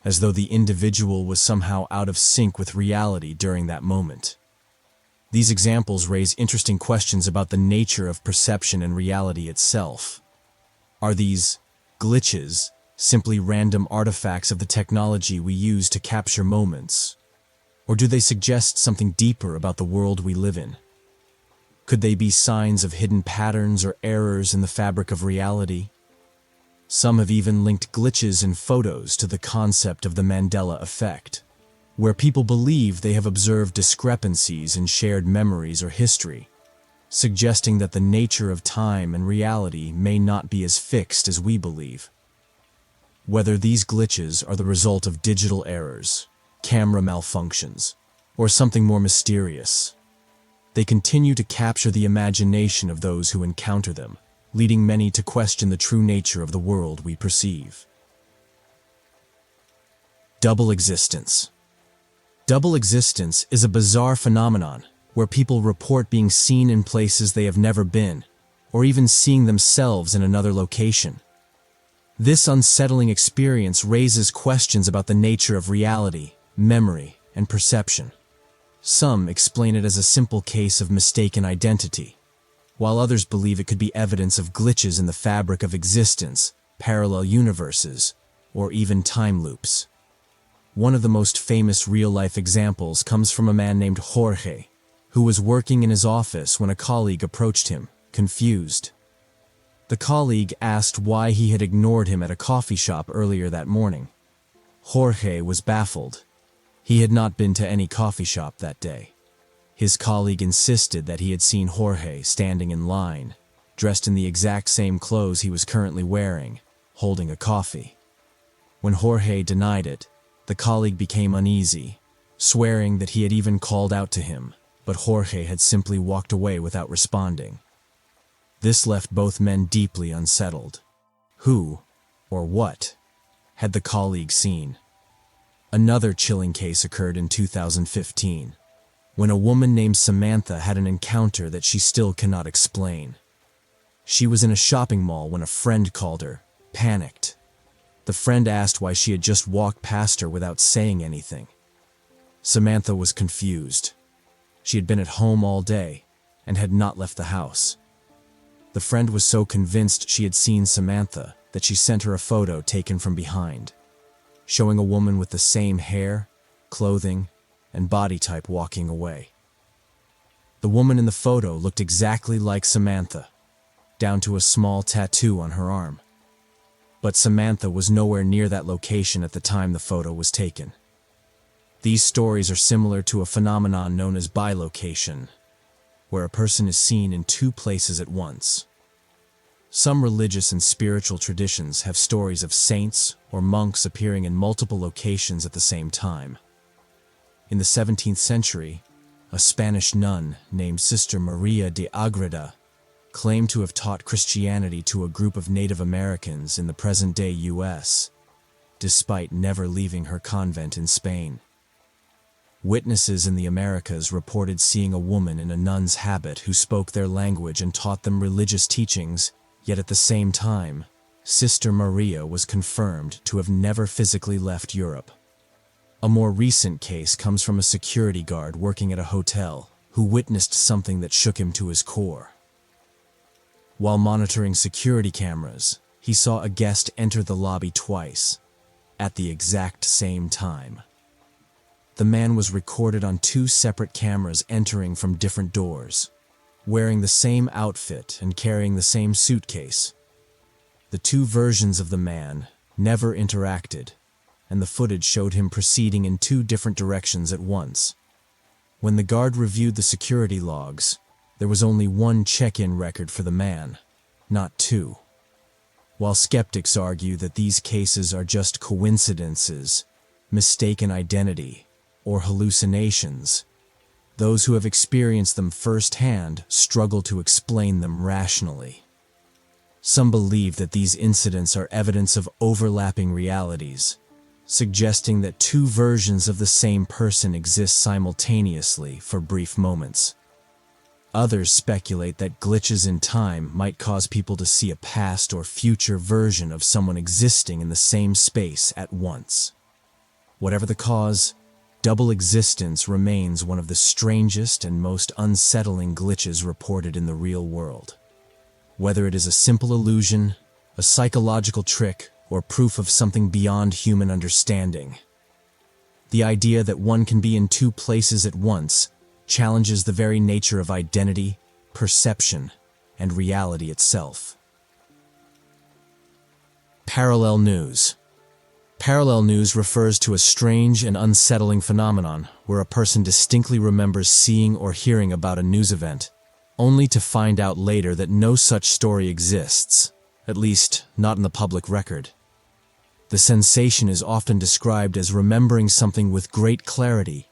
as though the individual was somehow out of sync with reality during that moment. These examples raise interesting questions about the nature of perception and reality itself. Are these glitches simply random artifacts of the technology we use to capture moments? Or do they suggest something deeper about the world we live in? Could they be signs of hidden patterns or errors in the fabric of reality? Some have even linked glitches in photos to the concept of the Mandela Effect, where people believe they have observed discrepancies in shared memories or history, suggesting that the nature of time and reality may not be as fixed as we believe. Whether these glitches are the result of digital errors, camera malfunctions, or something more mysterious, they continue to capture the imagination of those who encounter them, leading many to question the true nature of the world we perceive. Double existence. Double existence is a bizarre phenomenon where people report being seen in places they have never been, or even seeing themselves in another location. This unsettling experience raises questions about the nature of reality, memory, and perception. Some explain it as a simple case of mistaken identity, while others believe it could be evidence of glitches in the fabric of existence, parallel universes, or even time loops. One of the most famous real-life examples comes from a man named Jorge, who was working in his office when a colleague approached him, confused. The colleague asked why he had ignored him at a coffee shop earlier that morning. Jorge was baffled. He had not been to any coffee shop that day. His colleague insisted that he had seen Jorge standing in line, dressed in the exact same clothes he was currently wearing, holding a coffee. When Jorge denied it, the colleague became uneasy, swearing that he had even called out to him, but Jorge had simply walked away without responding. This left both men deeply unsettled. Who, or what, had the colleague seen? Another chilling case occurred in 2015, when a woman named Samantha had an encounter that she still cannot explain. She was in a shopping mall when a friend called her, panicked. The friend asked why she had just walked past her without saying anything. Samantha was confused. She had been at home all day and had not left the house. The friend was so convinced she had seen Samantha that she sent her a photo taken from behind, showing a woman with the same hair, clothing, and body type walking away. The woman in the photo looked exactly like Samantha, down to a small tattoo on her arm. But Samantha was nowhere near that location at the time the photo was taken. These stories are similar to a phenomenon known as bilocation, where a person is seen in two places at once. Some religious and spiritual traditions have stories of saints or monks appearing in multiple locations at the same time. In the 17th century, a Spanish nun named Sister Maria de Agreda claimed to have taught Christianity to a group of Native Americans in the present-day U.S., despite never leaving her convent in Spain. Witnesses in the Americas reported seeing a woman in a nun's habit who spoke their language and taught them religious teachings, yet at the same time, Sister Maria was confirmed to have never physically left Europe. A more recent case comes from a security guard working at a hotel who witnessed something that shook him to his core. While monitoring security cameras, he saw a guest enter the lobby twice, at the exact same time. The man was recorded on two separate cameras entering from different doors, wearing the same outfit and carrying the same suitcase. The two versions of the man never interacted, and the footage showed him proceeding in two different directions at once. When the guard reviewed the security logs, there was only one check-in record for the man, not two. While skeptics argue that these cases are just coincidences, mistaken identity, or hallucinations, those who have experienced them firsthand struggle to explain them rationally. Some believe that these incidents are evidence of overlapping realities, suggesting that two versions of the same person exist simultaneously for brief moments. Others speculate that glitches in time might cause people to see a past or future version of someone existing in the same space at once. Whatever the cause, double existence remains one of the strangest and most unsettling glitches reported in the real world. Whether it is a simple illusion, a psychological trick, or proof of something beyond human understanding, the idea that one can be in two places at once challenges the very nature of identity, perception, and reality itself. Parallel news. Parallel news refers to a strange and unsettling phenomenon where a person distinctly remembers seeing or hearing about a news event, only to find out later that no such story exists, at least not in the public record. The sensation is often described as remembering something with great clarity,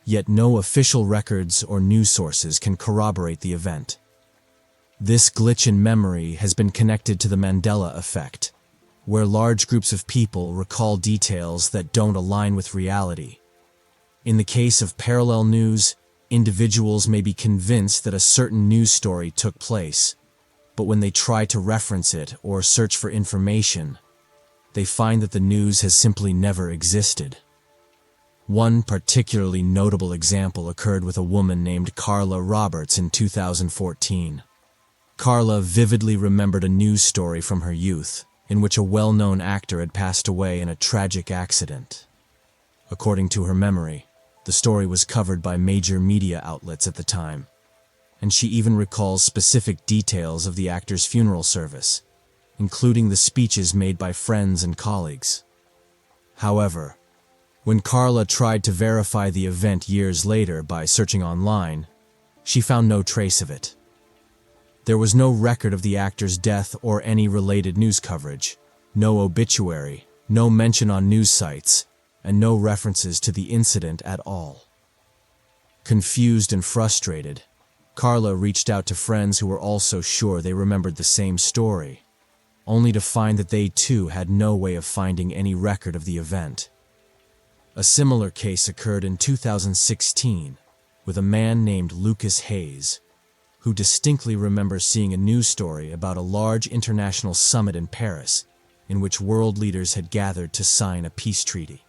yet no official records or news sources can corroborate the event. This glitch in memory has been connected to the Mandela Effect, where large groups of people recall details that don't align with reality. In the case of parallel news, individuals may be convinced that a certain news story took place, but when they try to reference it or search for information, they find that the news has simply never existed. One particularly notable example occurred with a woman named Carla Roberts in 2014. Carla vividly remembered a news story from her youth, in which a well-known actor had passed away in a tragic accident. According to her memory, the story was covered by major media outlets at the time, and she even recalls specific details of the actor's funeral service, including the speeches made by friends and colleagues. However, when Carla tried to verify the event years later by searching online, she found no trace of it. There was no record of the actor's death or any related news coverage, no obituary, no mention on news sites, and no references to the incident at all. Confused and frustrated, Carla reached out to friends who were also sure they remembered the same story, only to find that they too had no way of finding any record of the event. A similar case occurred in 2016 with a man named Lucas Hayes, who distinctly remembers seeing a news story about a large international summit in Paris in which world leaders had gathered to sign a peace treaty.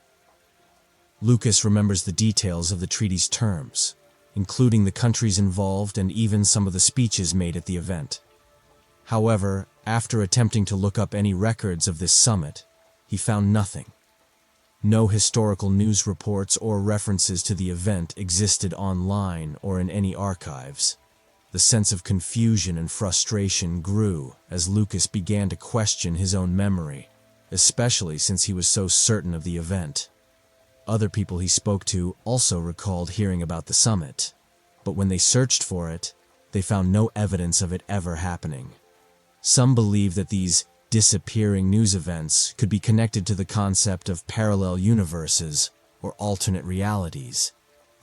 Lucas remembers the details of the treaty's terms, including the countries involved and even some of the speeches made at the event. However, after attempting to look up any records of this summit, he found nothing. No historical news reports or references to the event existed online or in any archives. The sense of confusion and frustration grew as Lucas began to question his own memory, especially since he was so certain of the event. Other people he spoke to also recalled hearing about the summit, but when they searched for it, they found no evidence of it ever happening. Some believe that these disappearing news events could be connected to the concept of parallel universes or alternate realities.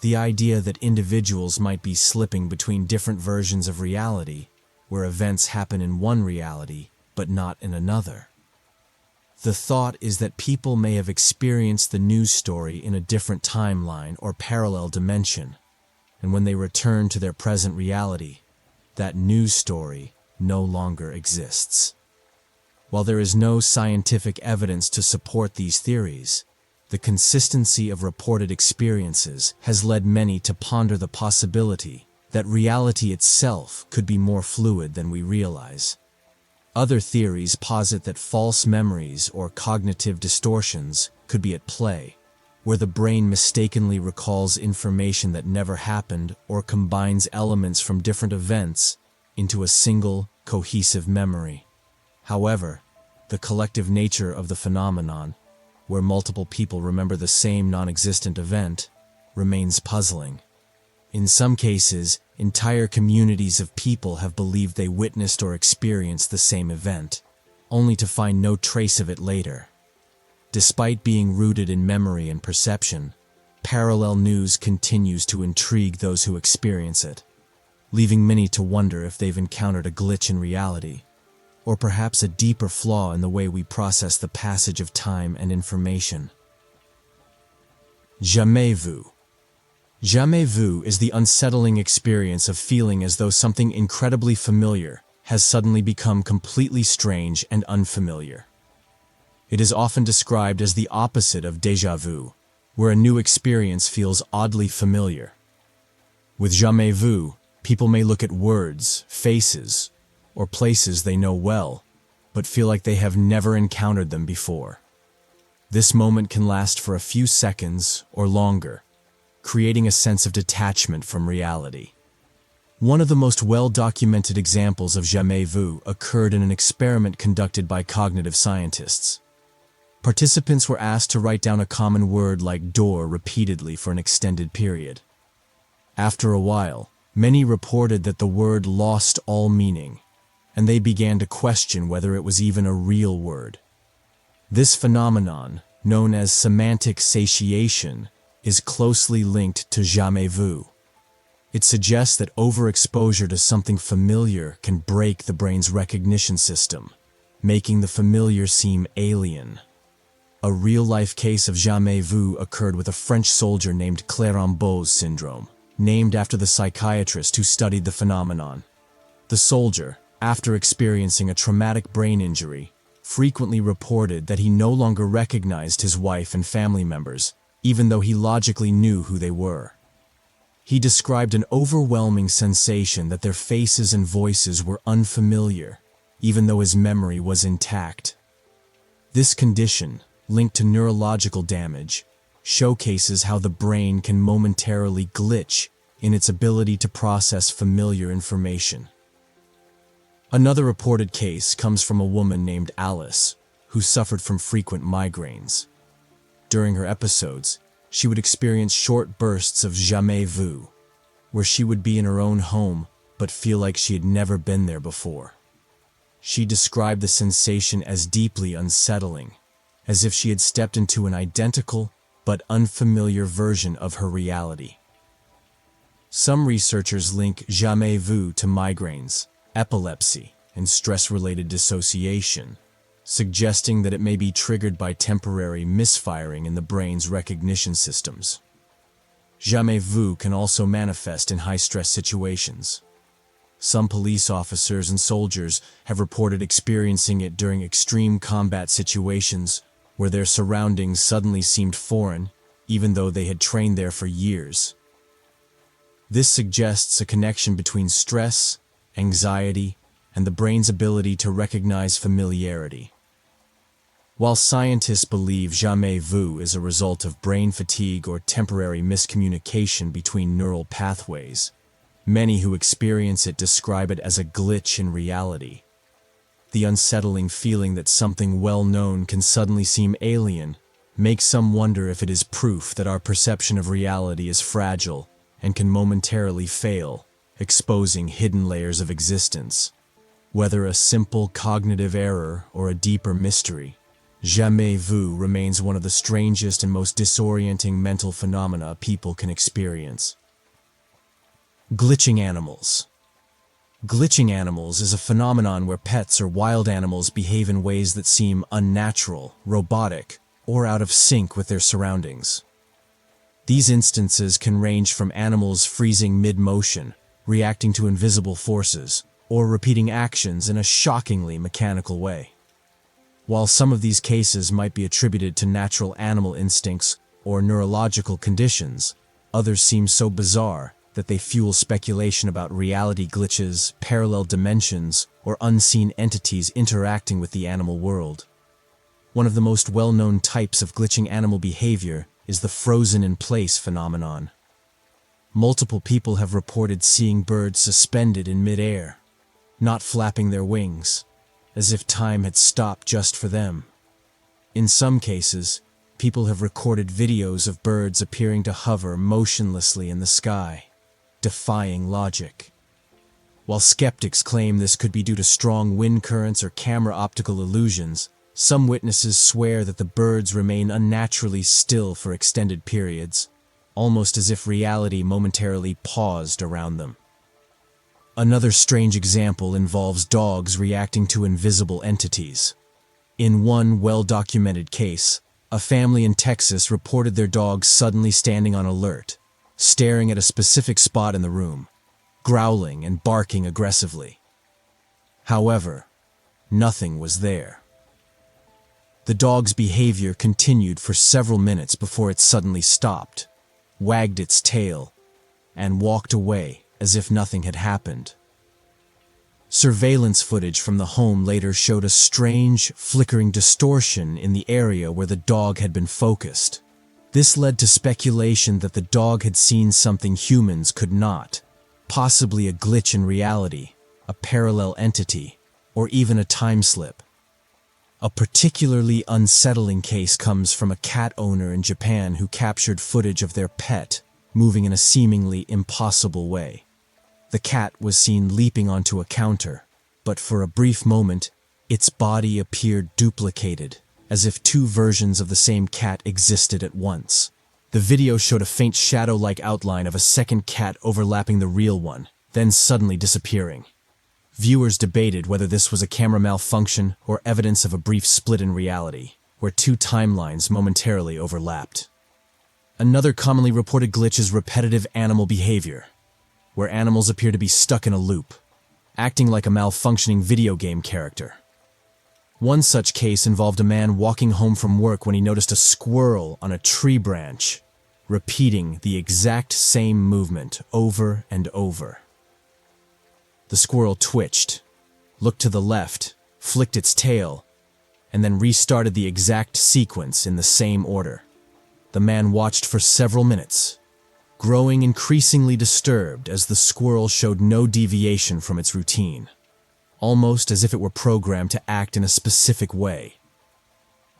The idea that individuals might be slipping between different versions of reality, where events happen in one reality but not in another. The thought is that people may have experienced the news story in a different timeline or parallel dimension, and when they return to their present reality, that news story no longer exists. While there is no scientific evidence to support these theories, the consistency of reported experiences has led many to ponder the possibility that reality itself could be more fluid than we realize. Other theories posit that false memories or cognitive distortions could be at play, where the brain mistakenly recalls information that never happened or combines elements from different events into a single, cohesive memory. However, the collective nature of the phenomenon, where multiple people remember the same non-existent event, remains puzzling. In some cases, entire communities of people have believed they witnessed or experienced the same event, only to find no trace of it later. Despite being rooted in memory and perception, parallel news continues to intrigue those who experience it, leaving many to wonder if they've encountered a glitch in reality, or perhaps a deeper flaw in the way we process the passage of time and information. Jamais Vu. Jamais Vu is the unsettling experience of feeling as though something incredibly familiar has suddenly become completely strange and unfamiliar. It is often described as the opposite of déjà vu, where a new experience feels oddly familiar. With Jamais Vu, people may look at words, faces, or places they know well, but feel like they have never encountered them before. This moment can last for a few seconds or longer, creating a sense of detachment from reality. One of the most well-documented examples of Jamais Vu occurred in an experiment conducted by cognitive scientists. Participants were asked to write down a common word like door repeatedly for an extended period. After a while, many reported that the word lost all meaning, and they began to question whether it was even a real word. This phenomenon, known as semantic satiation, is closely linked to Jamais Vu. It suggests that overexposure to something familiar can break the brain's recognition system, making the familiar seem alien. A real-life case of Jamais Vu occurred with a French soldier named Clérambault's syndrome, named after the psychiatrist who studied the phenomenon. The soldier, after experiencing a traumatic brain injury, frequently reported that he no longer recognized his wife and family members, even though he logically knew who they were. He described an overwhelming sensation that their faces and voices were unfamiliar, even though his memory was intact. This condition, linked to neurological damage, showcases how the brain can momentarily glitch in its ability to process familiar information. Another reported case comes from a woman named Alice, who suffered from frequent migraines. During her episodes, she would experience short bursts of Jamais Vu, where she would be in her own home but feel like she had never been there before. She described the sensation as deeply unsettling, as if she had stepped into an identical but unfamiliar version of her reality. Some researchers link Jamais Vu to migraines, epilepsy, and stress-related dissociation, suggesting that it may be triggered by temporary misfiring in the brain's recognition systems. Jamais Vu can also manifest in high-stress situations. Some police officers and soldiers have reported experiencing it during extreme combat situations where their surroundings suddenly seemed foreign, even though they had trained there for years. This suggests a connection between stress, anxiety, and the brain's ability to recognize familiarity. While scientists believe Jamais Vu is a result of brain fatigue or temporary miscommunication between neural pathways, many who experience it describe it as a glitch in reality. The unsettling feeling that something well-known can suddenly seem alien makes some wonder if it is proof that our perception of reality is fragile and can momentarily fail, exposing hidden layers of existence. Whether a simple cognitive error or a deeper mystery, Jamais Vu remains one of the strangest and most disorienting mental phenomena people can experience. Glitching animals. Glitching animals is a phenomenon where pets or wild animals behave in ways that seem unnatural, robotic, or out of sync with their surroundings. These instances can range from animals freezing mid-motion, reacting to invisible forces, or repeating actions in a shockingly mechanical way. While some of these cases might be attributed to natural animal instincts or neurological conditions, others seem so bizarre that they fuel speculation about reality glitches, parallel dimensions, or unseen entities interacting with the animal world. One of the most well-known types of glitching animal behavior is the frozen-in-place phenomenon. Multiple people have reported seeing birds suspended in mid-air, not flapping their wings, as if time had stopped just for them. In some cases, people have recorded videos of birds appearing to hover motionlessly in the sky, defying logic. While skeptics claim this could be due to strong wind currents or camera optical illusions, some witnesses swear that the birds remain unnaturally still for extended periods, almost as if reality momentarily paused around them. Another strange example involves dogs reacting to invisible entities. In one well-documented case, a family in Texas reported their dog suddenly standing on alert, staring at a specific spot in the room, growling and barking aggressively. However, nothing was there. The dog's behavior continued for several minutes before it suddenly stopped, wagged its tail, and walked away as if nothing had happened. Surveillance footage from the home later showed a strange, flickering distortion in the area where the dog had been focused. This led to speculation that the dog had seen something humans could not, possibly a glitch in reality, a parallel entity, or even a time slip. A particularly unsettling case comes from a cat owner in Japan who captured footage of their pet moving in a seemingly impossible way. The cat was seen leaping onto a counter, but for a brief moment, its body appeared duplicated, as if two versions of the same cat existed at once. The video showed a faint shadow-like outline of a second cat overlapping the real one, then suddenly disappearing. Viewers debated whether this was a camera malfunction or evidence of a brief split in reality, where two timelines momentarily overlapped. Another commonly reported glitch is repetitive animal behavior, where animals appear to be stuck in a loop, acting like a malfunctioning video game character. One such case involved a man walking home from work when he noticed a squirrel on a tree branch, repeating the exact same movement over and over. The squirrel twitched, looked to the left, flicked its tail, and then restarted the exact sequence in the same order. The man watched for several minutes, growing increasingly disturbed as the squirrel showed no deviation from its routine, almost as if it were programmed to act in a specific way.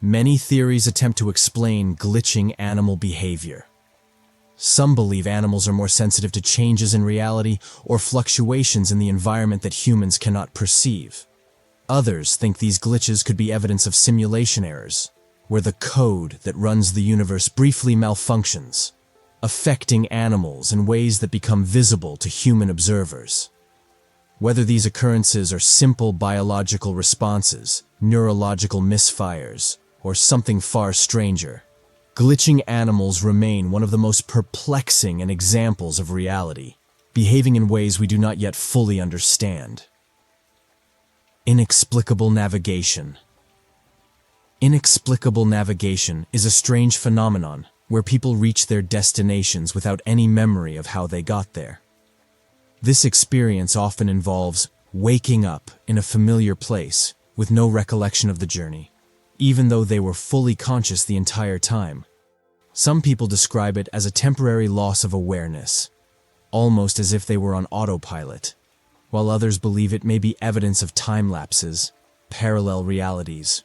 Many theories attempt to explain glitching animal behavior. Some believe animals are more sensitive to changes in reality or fluctuations in the environment that humans cannot perceive. Others think these glitches could be evidence of simulation errors, where the code that runs the universe briefly malfunctions, affecting animals in ways that become visible to human observers. Whether these occurrences are simple biological responses, neurological misfires, or something far stranger, glitching animals remain one of the most perplexing and examples of reality, behaving in ways we do not yet fully understand. Inexplicable navigation. Inexplicable navigation is a strange phenomenon where people reach their destinations without any memory of how they got there. This experience often involves waking up in a familiar place with no recollection of the journey, even though they were fully conscious the entire time. Some people describe it as a temporary loss of awareness, almost as if they were on autopilot, while others believe it may be evidence of time lapses, parallel realities,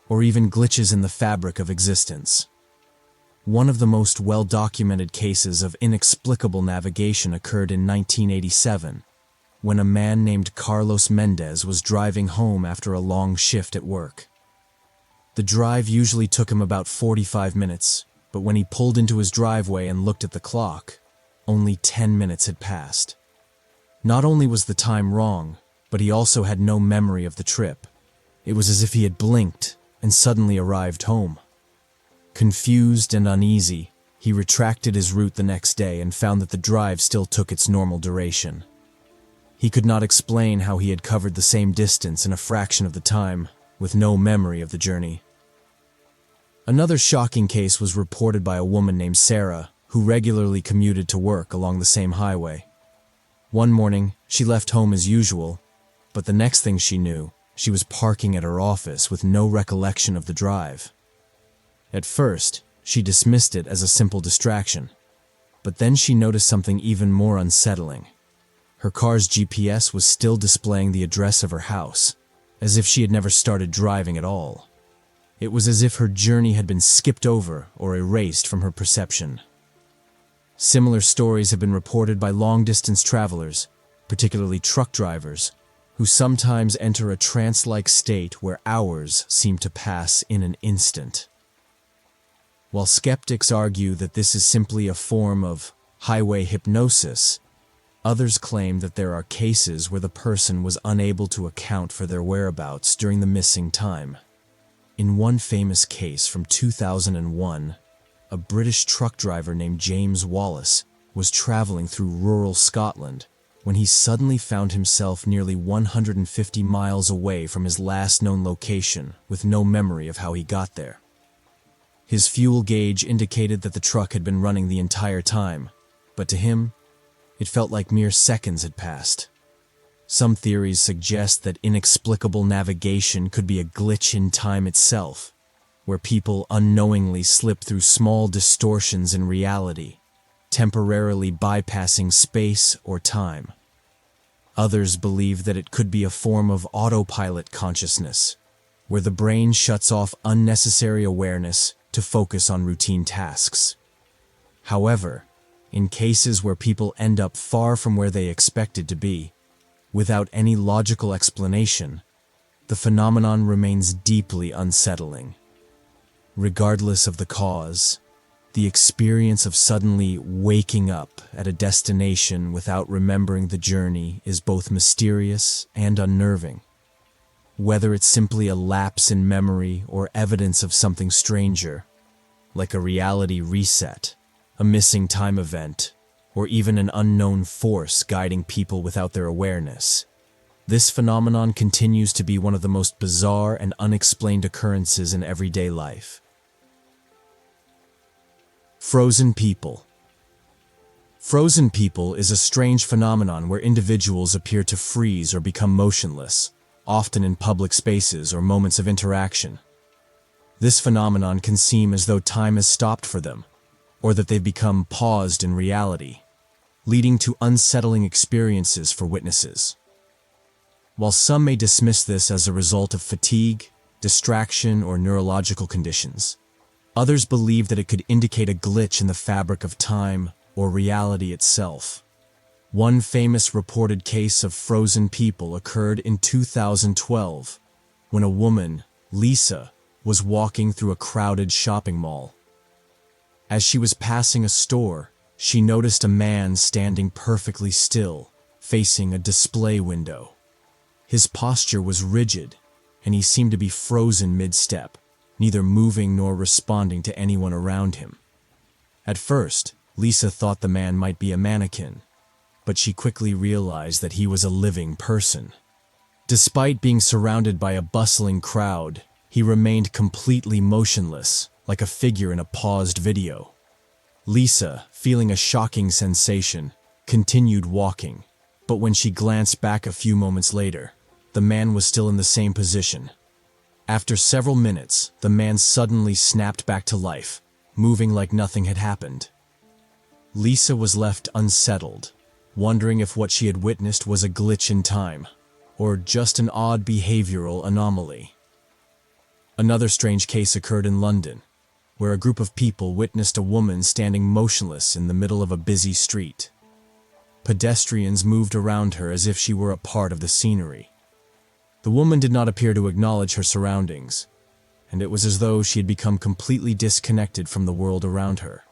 or even glitches in the fabric of existence. One of the most well-documented cases of inexplicable navigation occurred in 1987, when a man named Carlos Mendez was driving home after a long shift at work. The drive usually took him about 45 minutes, but when he pulled into his driveway and looked at the clock, only 10 minutes had passed. Not only was the time wrong, but he also had no memory of the trip. It was as if he had blinked and suddenly arrived home. Confused and uneasy, he retracted his route the next day and found that the drive still took its normal duration. He could not explain how he had covered the same distance in a fraction of the time, with no memory of the journey. Another shocking case was reported by a woman named Sarah, who regularly commuted to work along the same highway. One morning, she left home as usual, but the next thing she knew, she was parking at her office with no recollection of the drive. At first, she dismissed it as a simple distraction, but then she noticed something even more unsettling. Her car's GPS was still displaying the address of her house, as if she had never started driving at all. It was as if her journey had been skipped over or erased from her perception. Similar stories have been reported by long-distance travelers, particularly truck drivers, who sometimes enter a trance-like state where hours seem to pass in an instant. While skeptics argue that this is simply a form of highway hypnosis, others claim that there are cases where the person was unable to account for their whereabouts during the missing time. In one famous case from 2001, a British truck driver named James Wallace was traveling through rural Scotland when he suddenly found himself nearly 150 miles away from his last known location with no memory of how he got there. His fuel gauge indicated that the truck had been running the entire time, but to him, it felt like mere seconds had passed. Some theories suggest that inexplicable navigation could be a glitch in time itself, where people unknowingly slip through small distortions in reality, temporarily bypassing space or time. Others believe that it could be a form of autopilot consciousness, where the brain shuts off unnecessary awareness to focus on routine tasks. However, in cases where people end up far from where they expected to be, without any logical explanation, the phenomenon remains deeply unsettling. Regardless of the cause, the experience of suddenly waking up at a destination without remembering the journey is both mysterious and unnerving. Whether it's simply a lapse in memory or evidence of something stranger, like a reality reset, a missing time event, or even an unknown force guiding people without their awareness, this phenomenon continues to be one of the most bizarre and unexplained occurrences in everyday life. Frozen people. Frozen people is a strange phenomenon where individuals appear to freeze or become motionless, often in public spaces or moments of interaction. This phenomenon can seem as though time has stopped for them, or that they've become paused in reality, leading to unsettling experiences for witnesses. While some may dismiss this as a result of fatigue, distraction, or neurological conditions, others believe that it could indicate a glitch in the fabric of time or reality itself. One famous reported case of frozen people occurred in 2012, when a woman, Lisa, was walking through a crowded shopping mall. As she was passing a store, she noticed a man standing perfectly still, facing a display window. His posture was rigid, and he seemed to be frozen mid-step, neither moving nor responding to anyone around him. At first, Lisa thought the man might be a mannequin, but she quickly realized that he was a living person. Despite being surrounded by a bustling crowd, he remained completely motionless, like a figure in a paused video. Lisa, feeling a shocking sensation, continued walking, but when she glanced back a few moments later, the man was still in the same position. After several minutes, the man suddenly snapped back to life, moving like nothing had happened. Lisa was left unsettled, wondering if what she had witnessed was a glitch in time, or just an odd behavioral anomaly. Another strange case occurred in London, where a group of people witnessed a woman standing motionless in the middle of a busy street. Pedestrians moved around her as if she were a part of the scenery. The woman did not appear to acknowledge her surroundings, and it was as though she had become completely disconnected from the world around her.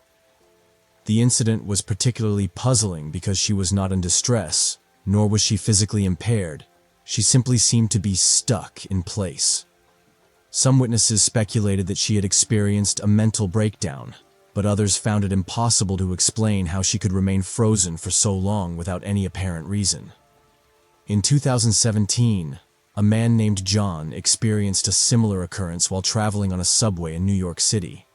The incident was particularly puzzling because she was not in distress, nor was she physically impaired. She simply seemed to be stuck in place. Some witnesses speculated that she had experienced a mental breakdown, but others found it impossible to explain how she could remain frozen for so long without any apparent reason. In 2017, a man named John experienced a similar occurrence while traveling on a subway in New York City.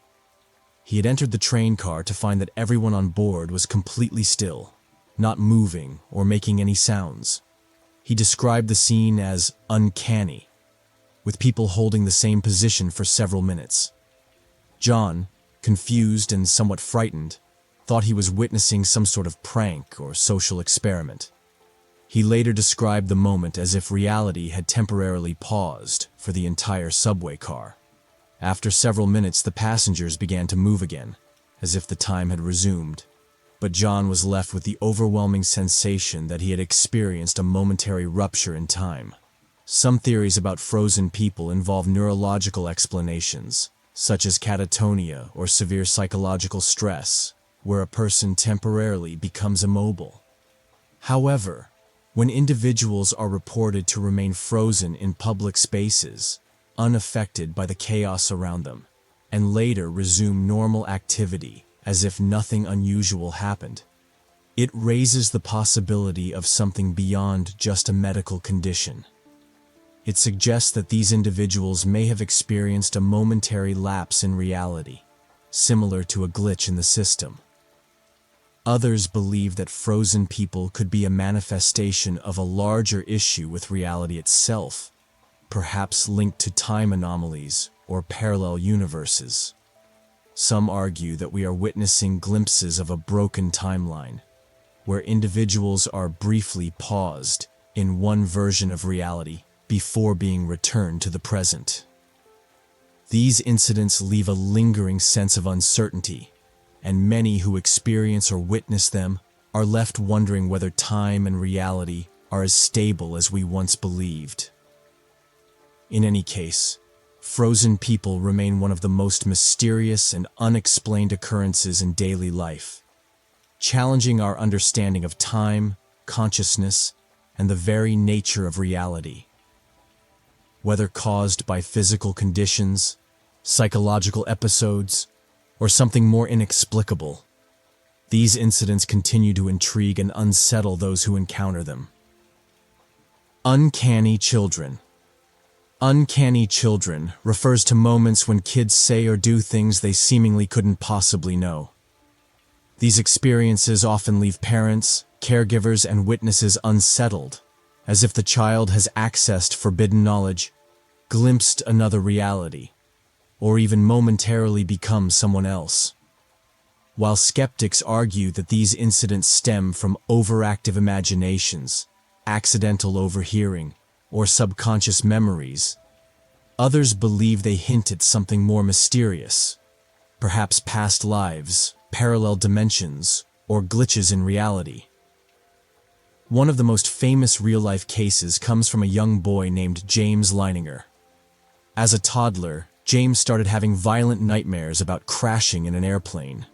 He had entered the train car to find that everyone on board was completely still, not moving or making any sounds. He described the scene as uncanny, with people holding the same position for several minutes. John, confused and somewhat frightened, thought he was witnessing some sort of prank or social experiment. He later described the moment as if reality had temporarily paused for the entire subway car. After several minutes, the passengers began to move again, as if the time had resumed. But John was left with the overwhelming sensation that he had experienced a momentary rupture in time. Some theories about frozen people involve neurological explanations, such as catatonia or severe psychological stress, where a person temporarily becomes immobile. However, when individuals are reported to remain frozen in public spaces, unaffected by the chaos around them, and later resume normal activity as if nothing unusual happened, it raises the possibility of something beyond just a medical condition. It suggests that these individuals may have experienced a momentary lapse in reality, similar to a glitch in the system. Others believe that frozen people could be a manifestation of a larger issue with reality itself, perhaps linked to time anomalies or parallel universes. Some argue that we are witnessing glimpses of a broken timeline, where individuals are briefly paused in one version of reality before being returned to the present. These incidents leave a lingering sense of uncertainty, and many who experience or witness them are left wondering whether time and reality are as stable as we once believed. In any case, frozen people remain one of the most mysterious and unexplained occurrences in daily life, challenging our understanding of time, consciousness, and the very nature of reality. Whether caused by physical conditions, psychological episodes, or something more inexplicable, these incidents continue to intrigue and unsettle those who encounter them. Uncanny Children. Uncanny children refers to moments when kids say or do things they seemingly couldn't possibly know. These experiences often leave parents, caregivers, and witnesses unsettled, as if the child has accessed forbidden knowledge, glimpsed another reality, or even momentarily become someone else. While skeptics argue that these incidents stem from overactive imaginations, accidental overhearing, or subconscious memories, others believe they hint at something more mysterious, perhaps past lives, parallel dimensions, or glitches in reality. One of the most famous real-life cases comes from a young boy named James Leininger. As a toddler, James started having violent nightmares about crashing in an airplane.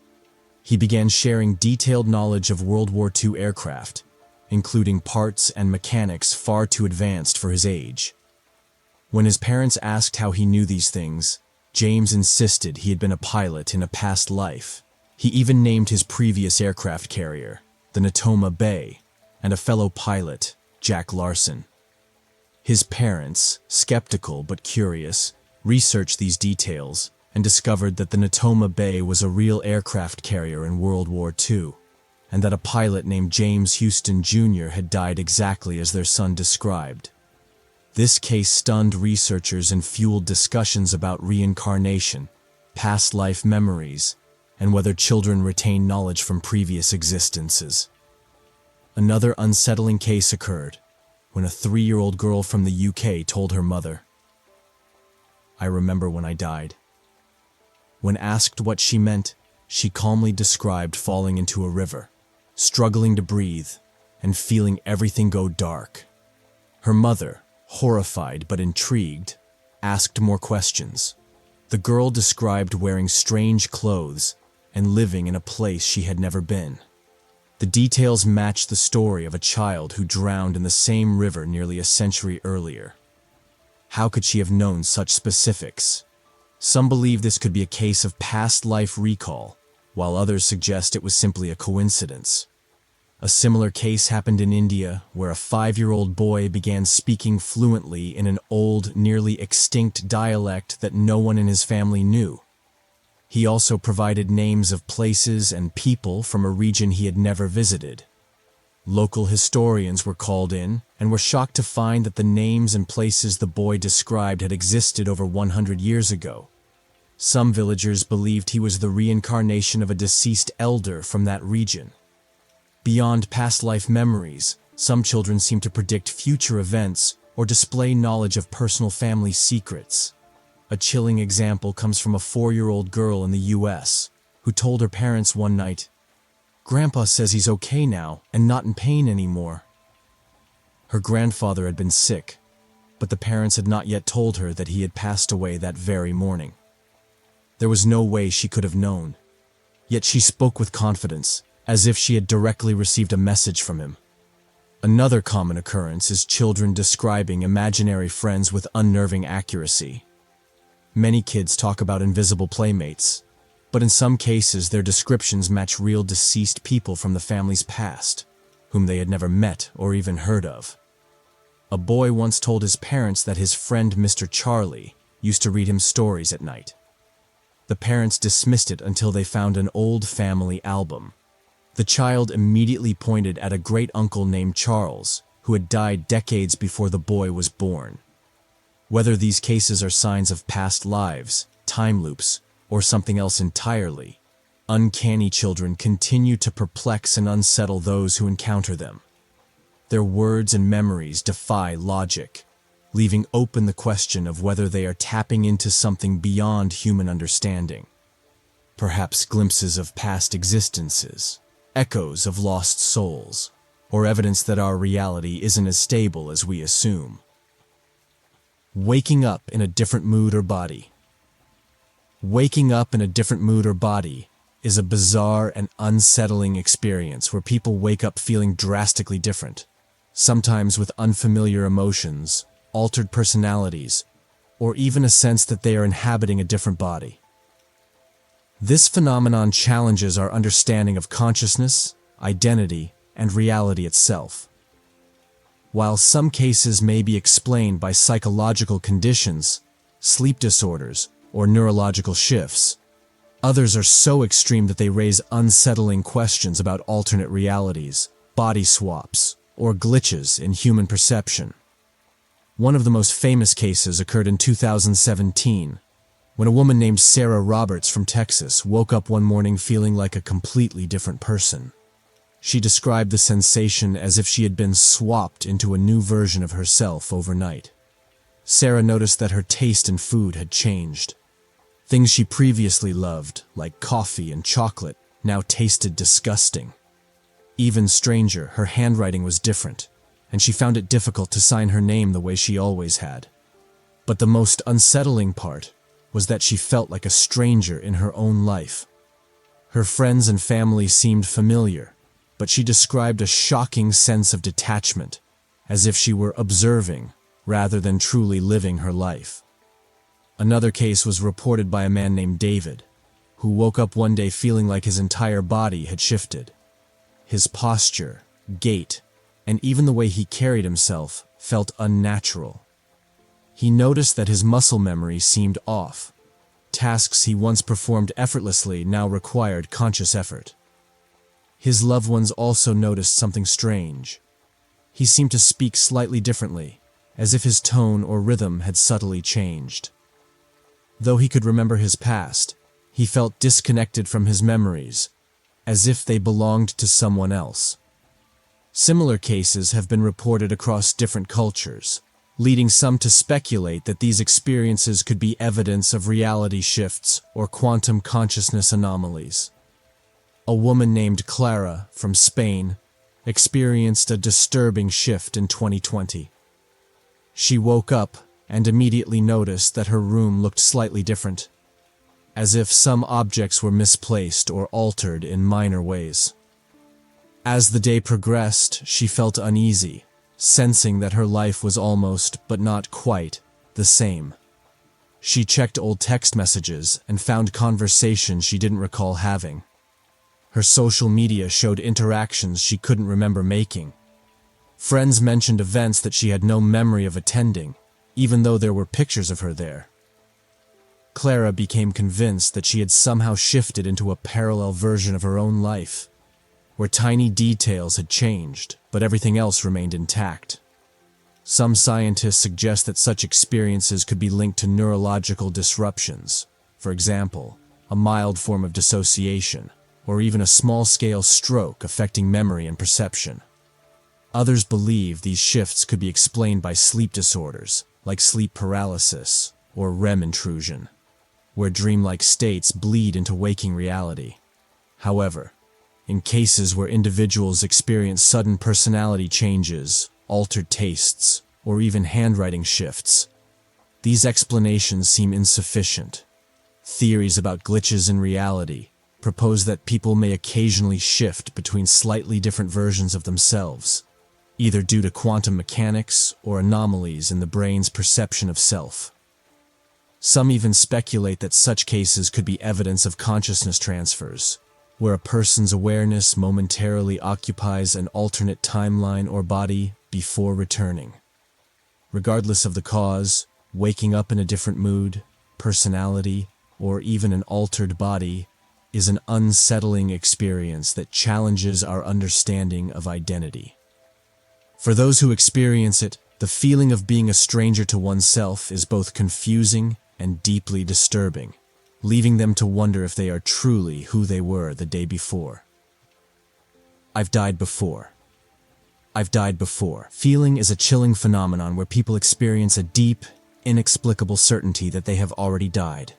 He began sharing detailed knowledge of World War II aircraft, including parts and mechanics far too advanced for his age. When his parents asked how he knew these things, James insisted he had been a pilot in a past life. He even named his previous aircraft carrier, the Natoma Bay, and a fellow pilot, Jack Larson. His parents, skeptical but curious, researched these details and discovered that the Natoma Bay was a real aircraft carrier in World War II, and that a pilot named James Houston Jr. had died exactly as their son described. This case stunned researchers and fueled discussions about reincarnation, past life memories, and whether children retain knowledge from previous existences. Another unsettling case occurred when a 3-year-old girl from the UK told her mother, "I remember when I died." When asked what she meant, she calmly described falling into a river, struggling to breathe, and feeling everything go dark. Her mother, horrified but intrigued, asked more questions. The girl described wearing strange clothes and living in a place she had never been. The details matched the story of a child who drowned in the same river nearly a century earlier. How could she have known such specifics? Some believe this could be a case of past life recall, while others suggest it was simply a coincidence. A similar case happened in India, where a 5-year-old boy began speaking fluently in an old, nearly extinct dialect that no one in his family knew. He also provided names of places and people from a region he had never visited. Local historians were called in and were shocked to find that the names and places the boy described had existed over 100 years ago. Some villagers believed he was the reincarnation of a deceased elder from that region. Beyond past life memories, some children seem to predict future events or display knowledge of personal family secrets. A chilling example comes from a 4-year-old girl in the US who told her parents one night, "Grandpa says he's okay now and not in pain anymore." Her grandfather had been sick, but the parents had not yet told her that he had passed away that very morning. There was no way she could have known, yet she spoke with confidence, as if she had directly received a message from him. Another common occurrence is children describing imaginary friends with unnerving accuracy. Many kids talk about invisible playmates, but in some cases their descriptions match real deceased people from the family's past, whom they had never met or even heard of. A boy once told his parents that his friend Mr. Charlie used to read him stories at night. The parents dismissed it until they found an old family album. The child immediately pointed at a great-uncle named Charles, who had died decades before the boy was born. Whether these cases are signs of past lives, time loops, or something else entirely. Uncanny children continue to perplex and unsettle those who encounter them. Their words and memories defy logic, leaving open the question of whether they are tapping into something beyond human understanding. Perhaps glimpses of past existences, echoes of lost souls, or evidence that our reality isn't as stable as we assume. Waking up in a different mood or body. Waking up in a different mood or body is a bizarre and unsettling experience where people wake up feeling drastically different, sometimes with unfamiliar emotions, altered personalities, or even a sense that they are inhabiting a different body. This phenomenon challenges our understanding of consciousness, identity, and reality itself. While some cases may be explained by psychological conditions, sleep disorders, or neurological shifts, others are so extreme that they raise unsettling questions about alternate realities, body swaps, or glitches in human perception. One of the most famous cases occurred in 2017, when a woman named Sarah Roberts from Texas woke up one morning feeling like a completely different person. She described the sensation as if she had been swapped into a new version of herself overnight. Sarah noticed that her taste in food had changed. Things she previously loved, like coffee and chocolate, now tasted disgusting. Even stranger, her handwriting was different, and she found it difficult to sign her name the way she always had. But the most unsettling part was that she felt like a stranger in her own life. Her friends and family seemed familiar, but she described a shocking sense of detachment, as if she were observing rather than truly living her life. Another case was reported by a man named David, who woke up one day feeling like his entire body had shifted. His posture, gait, and even the way he carried himself felt unnatural. He noticed that his muscle memory seemed off. Tasks he once performed effortlessly now required conscious effort. His loved ones also noticed something strange. He seemed to speak slightly differently, as if his tone or rhythm had subtly changed. Though he could remember his past, he felt disconnected from his memories, as if they belonged to someone else. Similar cases have been reported across different cultures, leading some to speculate that these experiences could be evidence of reality shifts or quantum consciousness anomalies. A woman named Clara from Spain experienced a disturbing shift in 2020. She woke up and immediately noticed that her room looked slightly different, as if some objects were misplaced or altered in minor ways. As the day progressed, she felt uneasy, sensing that her life was almost, but not quite, the same. She checked old text messages and found conversations she didn't recall having. Her social media showed interactions she couldn't remember making. Friends mentioned events that she had no memory of attending, even though there were pictures of her there. Clara became convinced that she had somehow shifted into a parallel version of her own life, where tiny details had changed, but everything else remained intact. Some scientists suggest that such experiences could be linked to neurological disruptions, for example, a mild form of dissociation, or even a small-scale stroke affecting memory and perception. Others believe these shifts could be explained by sleep disorders, like sleep paralysis or REM intrusion, where dreamlike states bleed into waking reality. However, in cases where individuals experience sudden personality changes, altered tastes, or even handwriting shifts, these explanations seem insufficient. Theories about glitches in reality propose that people may occasionally shift between slightly different versions of themselves, either due to quantum mechanics or anomalies in the brain's perception of self. Some even speculate that such cases could be evidence of consciousness transfers, where a person's awareness momentarily occupies an alternate timeline or body before returning. Regardless of the cause, waking up in a different mood, personality, or even an altered body is an unsettling experience that challenges our understanding of identity. For those who experience it, the feeling of being a stranger to oneself is both confusing and deeply disturbing. leaving them to wonder if they are truly who they were the day before. I've died before. I've died before. Feeling is a chilling phenomenon where people experience a deep, inexplicable certainty that they have already died.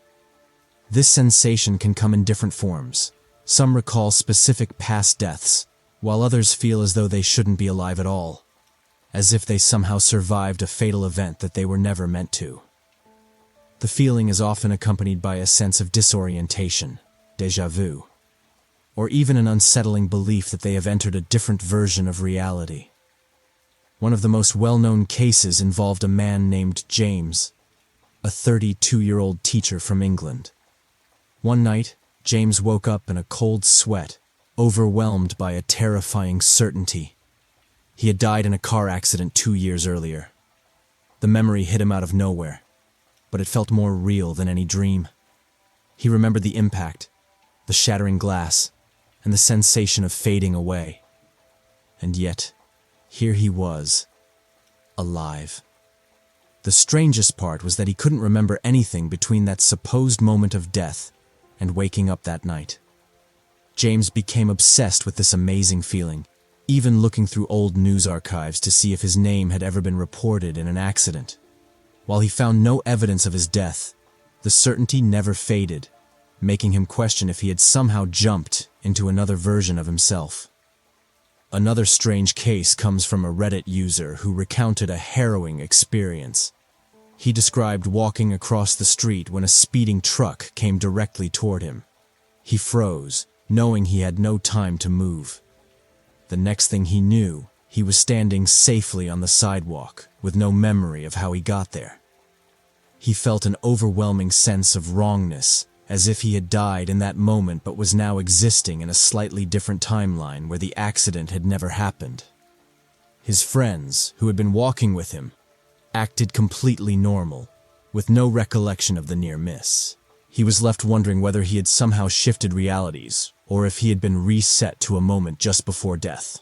This sensation can come in different forms. Some recall specific past deaths, while others feel as though they shouldn't be alive at all, as if they somehow survived a fatal event that they were never meant to. The feeling is often accompanied by a sense of disorientation, déjà vu, or even an unsettling belief that they have entered a different version of reality. One of the most well-known cases involved a man named James, a 32-year-old teacher from England. One night, James woke up in a cold sweat, overwhelmed by a terrifying certainty. He had died in a car accident 2 years earlier. The memory hit him out of nowhere, but it felt more real than any dream. He remembered the impact, the shattering glass, and the sensation of fading away. And yet, here he was, alive. The strangest part was that he couldn't remember anything between that supposed moment of death and waking up that night. James became obsessed with this amazing feeling, even looking through old news archives to see if his name had ever been reported in an accident. While he found no evidence of his death, the certainty never faded, making him question if he had somehow jumped into another version of himself. Another strange case comes from a Reddit user who recounted a harrowing experience. He described walking across the street when a speeding truck came directly toward him. He froze, knowing he had no time to move. The next thing he knew, he was standing safely on the sidewalk, with no memory of how he got there. He felt an overwhelming sense of wrongness, as if he had died in that moment but was now existing in a slightly different timeline where the accident had never happened. His friends, who had been walking with him, acted completely normal, with no recollection of the near miss. He was left wondering whether he had somehow shifted realities, or if he had been reset to a moment just before death.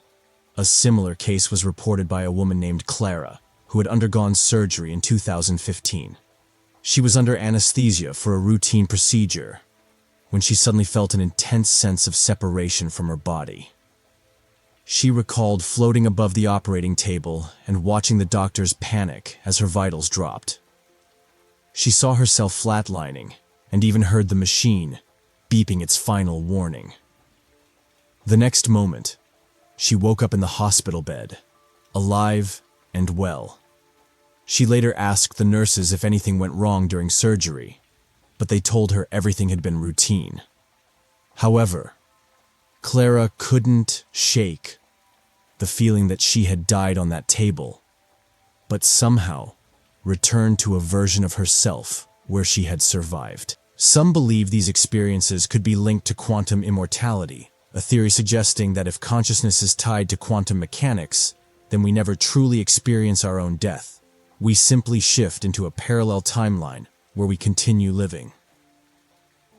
A similar case was reported by a woman named Clara, who had undergone surgery in 2015. She was under anesthesia for a routine procedure when she suddenly felt an intense sense of separation from her body. She recalled floating above the operating table and watching the doctors panic as her vitals dropped. She saw herself flatlining and even heard the machine beeping its final warning. The next moment, she woke up in the hospital bed, alive and well. She later asked the nurses if anything went wrong during surgery, but they told her everything had been routine. However, Clara couldn't shake the feeling that she had died on that table, but somehow returned to a version of herself where she had survived. Some believe these experiences could be linked to quantum immortality, a theory suggesting that if consciousness is tied to quantum mechanics, then we never truly experience our own death. We simply shift into a parallel timeline where we continue living.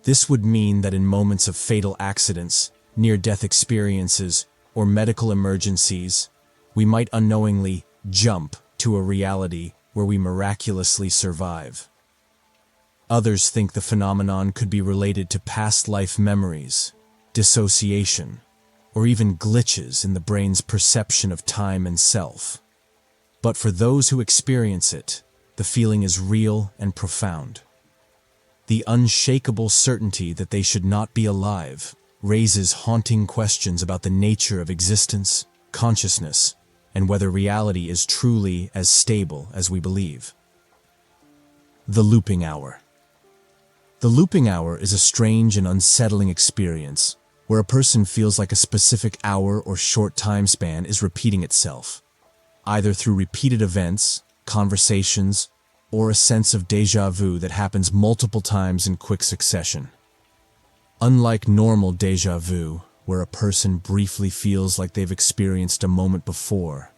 This would mean that in moments of fatal accidents, near-death experiences, or medical emergencies, we might unknowingly jump to a reality where we miraculously survive. Others think the phenomenon could be related to past life memories, dissociation, or even glitches in the brain's perception of time and self. But for those who experience it, the feeling is real and profound. The unshakable certainty that they should not be alive raises haunting questions about the nature of existence, consciousness, and whether reality is truly as stable as we believe. The looping hour. The looping hour is a strange and unsettling experience where a person feels like a specific hour or short time span is repeating itself, either through repeated events, conversations, or a sense of déjà vu that happens multiple times in quick succession. Unlike normal déjà vu, where a person briefly feels like they've experienced a moment before,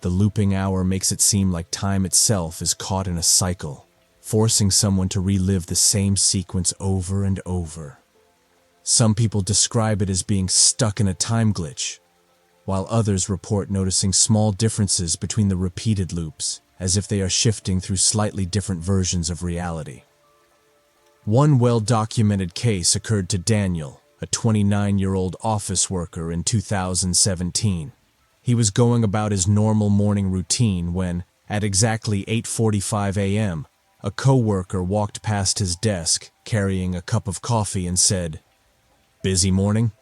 the looping hour makes it seem like time itself is caught in a cycle, forcing someone to relive the same sequence over and over. Some people describe it as being stuck in a time glitch, while others report noticing small differences between the repeated loops, as if they are shifting through slightly different versions of reality. One well-documented case occurred to Daniel, a 29-year-old office worker in 2017. He was going about his normal morning routine when, at exactly 8:45 a.m., a co-worker walked past his desk carrying a cup of coffee and said, "Busy morning?"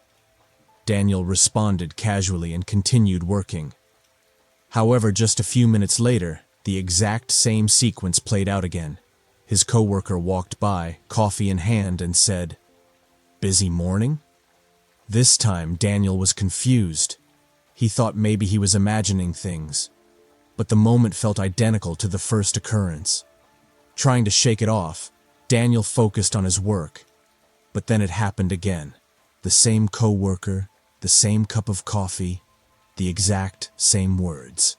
Daniel responded casually and continued working. However, just a few minutes later, the exact same sequence played out again. His co-worker walked by, coffee in hand, and said, "Busy morning?" This time, Daniel was confused. He thought maybe he was imagining things, but the moment felt identical to the first occurrence. Trying to shake it off, Daniel focused on his work, but then it happened again. The same co-worker, the same cup of coffee, the exact same words.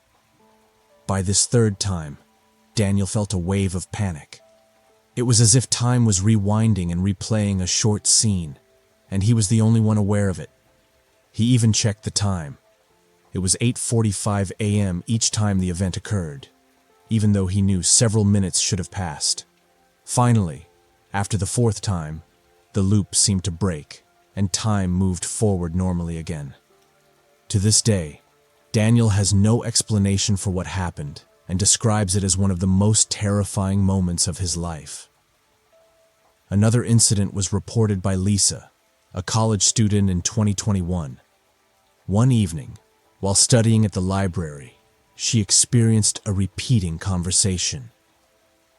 By this third time, Daniel felt a wave of panic. It was as if time was rewinding and replaying a short scene, and he was the only one aware of it. He even checked the time. It was 8:45 a.m. each time the event occurred, even though he knew several minutes should have passed. Finally, after the fourth time, the loop seemed to break, and time moved forward normally again. To this day, Daniel has no explanation for what happened and describes it as one of the most terrifying moments of his life. Another incident was reported by Lisa, a college student in 2021. One evening, while studying at the library, she experienced a repeating conversation.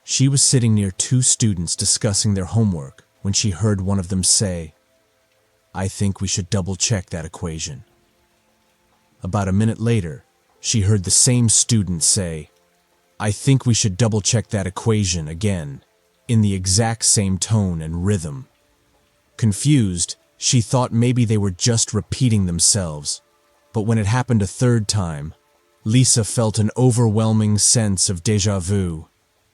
She was sitting near two students discussing their homework when she heard one of them say, "I think we should double-check that equation." About a minute later, she heard the same student say, "I think we should double-check that equation again," in the exact same tone and rhythm. Confused, she thought maybe they were just repeating themselves, but when it happened a third time, Lisa felt an overwhelming sense of déjà vu,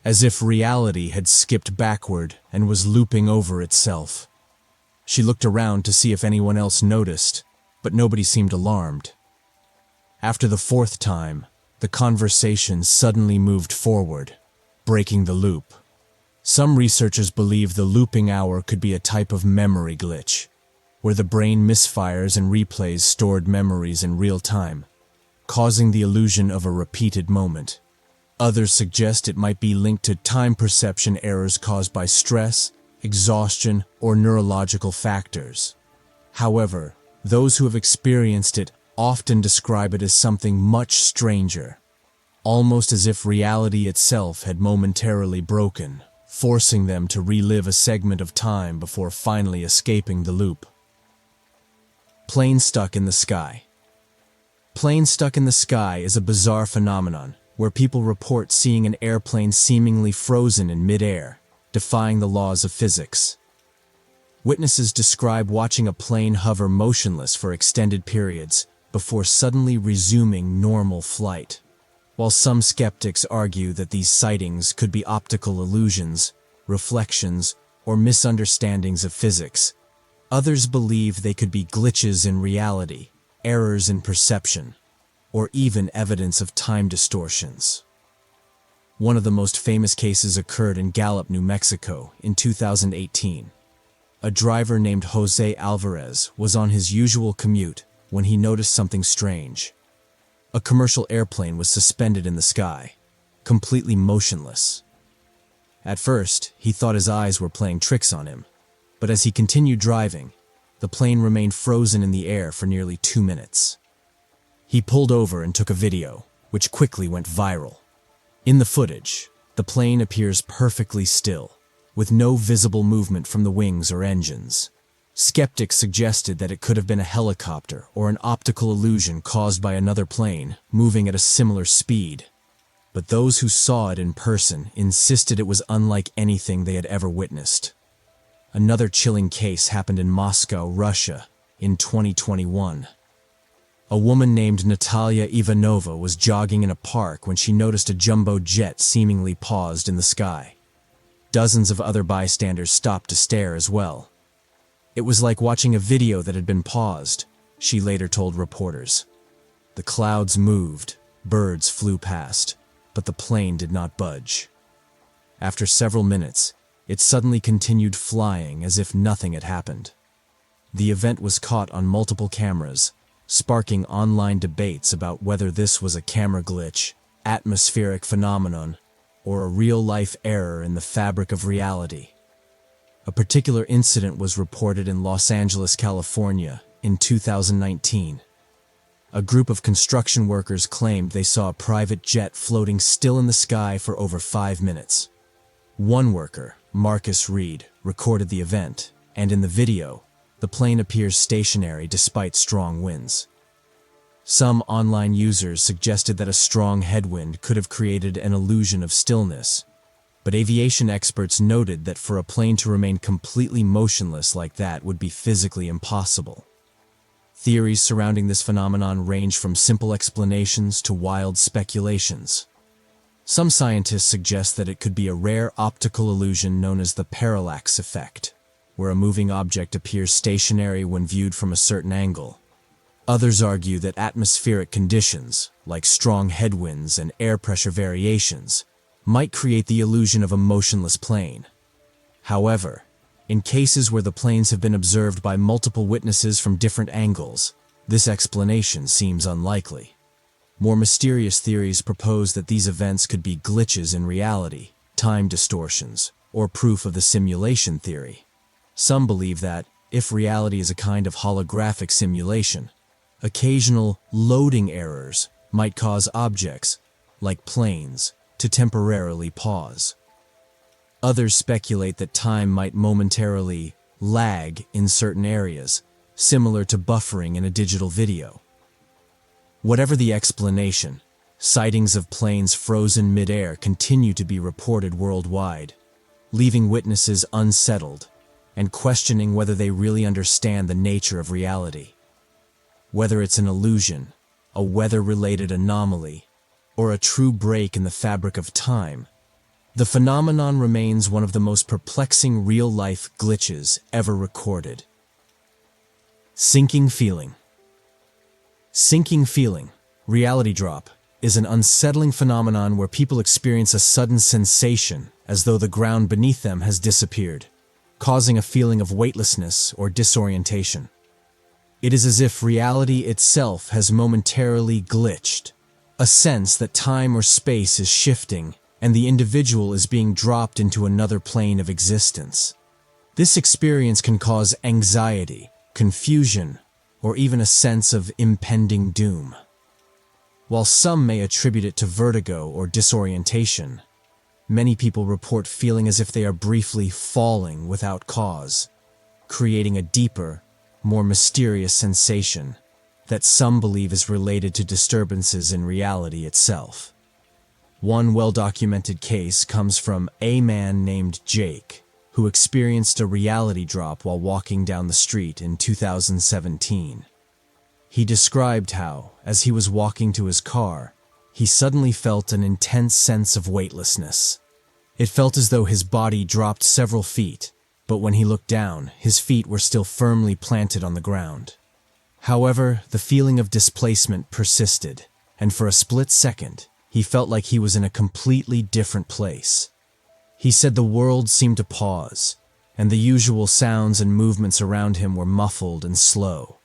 as if reality had skipped backward and was looping over itself. She looked around to see if anyone else noticed, but nobody seemed alarmed. After the fourth time, the conversation suddenly moved forward, breaking the loop. Some researchers believe the looping hour could be a type of memory glitch, where the brain misfires and replays stored memories in real time, causing the illusion of a repeated moment. Others suggest it might be linked to time perception errors caused by stress, exhaustion, or neurological factors. However, those who have experienced it often describe it as something much stranger, almost as if reality itself had momentarily broken, forcing them to relive a segment of time before finally escaping the loop. Plane stuck in the sky. Plane stuck in the sky is a bizarre phenomenon where people report seeing an airplane seemingly frozen in mid-air, defying the laws of physics. Witnesses describe watching a plane hover motionless for extended periods before suddenly resuming normal flight. While some skeptics argue that these sightings could be optical illusions, reflections, or misunderstandings of physics, others believe they could be glitches in reality, errors in perception, or even evidence of time distortions. One of the most famous cases occurred in Gallup, New Mexico, in 2018. A driver named Jose Alvarez was on his usual commute when he noticed something strange. A commercial airplane was suspended in the sky, completely motionless. At first, he thought his eyes were playing tricks on him, but as he continued driving, the plane remained frozen in the air for nearly 2 minutes. He pulled over and took a video, which quickly went viral. In the footage, the plane appears perfectly still, with no visible movement from the wings or engines. Skeptics suggested that it could have been a helicopter or an optical illusion caused by another plane moving at a similar speed. But those who saw it in person insisted it was unlike anything they had ever witnessed. Another chilling case happened in Moscow, Russia, in 2021. A woman named Natalia Ivanova was jogging in a park when she noticed a jumbo jet seemingly paused in the sky. Dozens of other bystanders stopped to stare as well. It was like watching a video that had been paused, she later told reporters. The clouds moved, birds flew past, but the plane did not budge. After several minutes, it suddenly continued flying as if nothing had happened. The event was caught on multiple cameras, sparking online debates about whether this was a camera glitch, atmospheric phenomenon, or a real-life error in the fabric of reality. A particular incident was reported in Los Angeles, California, in 2019. A group of construction workers claimed they saw a private jet floating still in the sky for over 5 minutes. One worker, Marcus Reed, recorded the event, and in the video, the plane appears stationary despite strong winds. Some online users suggested that a strong headwind could have created an illusion of stillness, but aviation experts noted that for a plane to remain completely motionless like that would be physically impossible. Theories surrounding this phenomenon range from simple explanations to wild speculations. Some scientists suggest that it could be a rare optical illusion known as the Paralysis Effect, where a moving object appears stationary when viewed from a certain angle. Others argue that atmospheric conditions, like strong headwinds and air pressure variations, might create the illusion of a motionless plane. However, in cases where the planes have been observed by multiple witnesses from different angles, this explanation seems unlikely. More mysterious theories propose that these events could be glitches in reality, time distortions, or proof of the simulation theory. Some believe that, if reality is a kind of holographic simulation, occasional loading errors might cause objects, like planes, to temporarily pause. Others speculate that time might momentarily lag in certain areas, similar to buffering in a digital video. Whatever the explanation, sightings of planes frozen mid-air continue to be reported worldwide, leaving witnesses unsettled and questioning whether they really understand the nature of reality. Whether it's an illusion, a weather-related anomaly, or a true break in the fabric of time, the phenomenon remains one of the most perplexing real-life glitches ever recorded. Sinking feeling. Sinking feeling, reality drop, is an unsettling phenomenon where people experience a sudden sensation as though the ground beneath them has disappeared, causing a feeling of weightlessness or disorientation. It is as if reality itself has momentarily glitched, a sense that time or space is shifting and the individual is being dropped into another plane of existence. This experience can cause anxiety, confusion, or even a sense of impending doom. While some may attribute it to vertigo or disorientation, many people report feeling as if they are briefly falling without cause, creating a deeper, more mysterious sensation that some believe is related to disturbances in reality itself. One well-documented case comes from a man named Jake, who experienced a reality drop while walking down the street in 2017. He described how, as he was walking to his car, he suddenly felt an intense sense of weightlessness. It felt as though his body dropped several feet, but when he looked down, his feet were still firmly planted on the ground. However, the feeling of displacement persisted, and for a split second, he felt like he was in a completely different place. He said the world seemed to pause, and the usual sounds and movements around him were muffled and slow.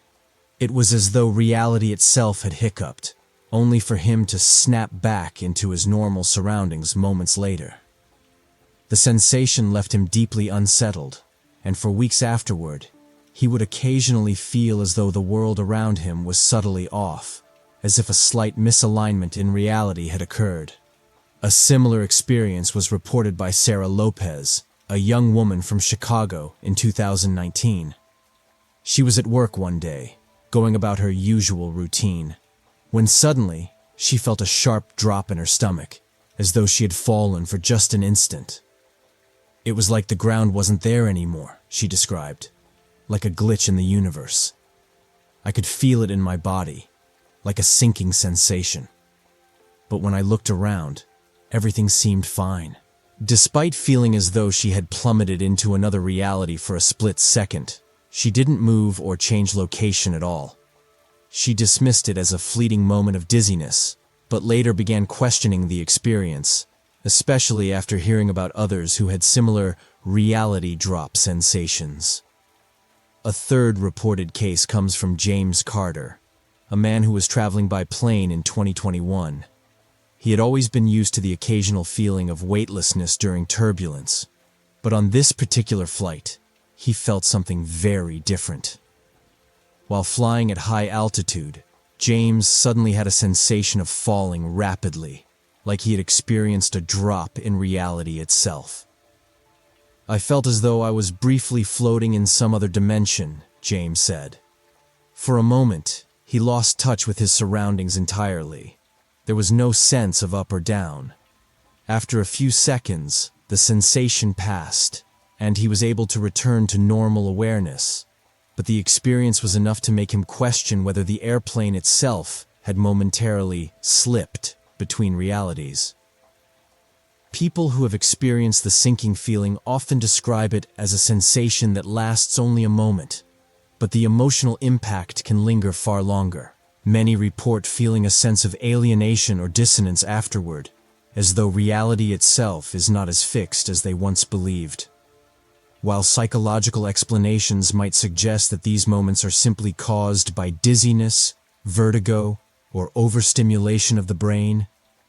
It was as though reality itself had hiccuped, only for him to snap back into his normal surroundings moments later. The sensation left him deeply unsettled, and for weeks afterward, he would occasionally feel as though the world around him was subtly off, as if a slight misalignment in reality had occurred. A similar experience was reported by Sarah Lopez, a young woman from Chicago, in 2019. She was at work one day, going about her usual routine, when suddenly she felt a sharp drop in her stomach, as though she had fallen for just an instant. It was like the ground wasn't there anymore, she described, like a glitch in the universe. I could feel it in my body, like a sinking sensation. But when I looked around, everything seemed fine. Despite feeling as though she had plummeted into another reality for a split second, she didn't move or change location at all. She dismissed it as a fleeting moment of dizziness, but later began questioning the experience, especially after hearing about others who had similar reality drop sensations. A third reported case comes from James Carter, a man who was traveling by plane in 2021. He had always been used to the occasional feeling of weightlessness during turbulence, but on this particular flight, he felt something very different. While flying at high altitude, James suddenly had a sensation of falling rapidly, like he had experienced a drop in reality itself. "I felt as though I was briefly floating in some other dimension," James said. For a moment, he lost touch with his surroundings entirely. There was no sense of up or down. After a few seconds, the sensation passed, and he was able to return to normal awareness. But the experience was enough to make him question whether the airplane itself had momentarily slipped between realities. People who have experienced the sinking feeling often describe it as a sensation that lasts only a moment, but the emotional impact can linger far longer. Many report feeling a sense of alienation or dissonance afterward, as though reality itself is not as fixed as they once believed. While psychological explanations might suggest that these moments are simply caused by dizziness, vertigo, or overstimulation of the brain,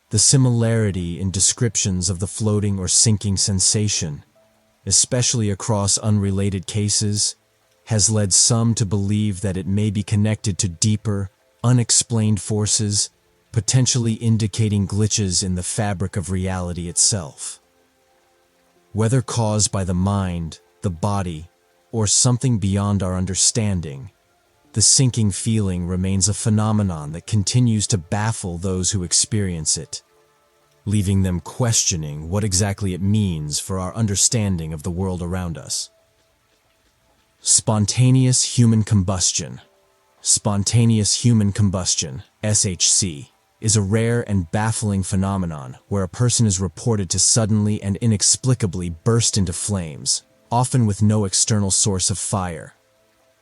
the similarity in descriptions of the floating or sinking sensation, especially across unrelated cases, has led some to believe that it may be connected to deeper, unexplained forces, potentially indicating glitches in the fabric of reality itself. Whether caused by the mind, the body, or something beyond our understanding, the sinking feeling remains a phenomenon that continues to baffle those who experience it, leaving them questioning what exactly it means for our understanding of the world around us. Spontaneous human combustion. Spontaneous human combustion, SHC, is a rare and baffling phenomenon where a person is reported to suddenly and inexplicably burst into flames, often with no external source of fire.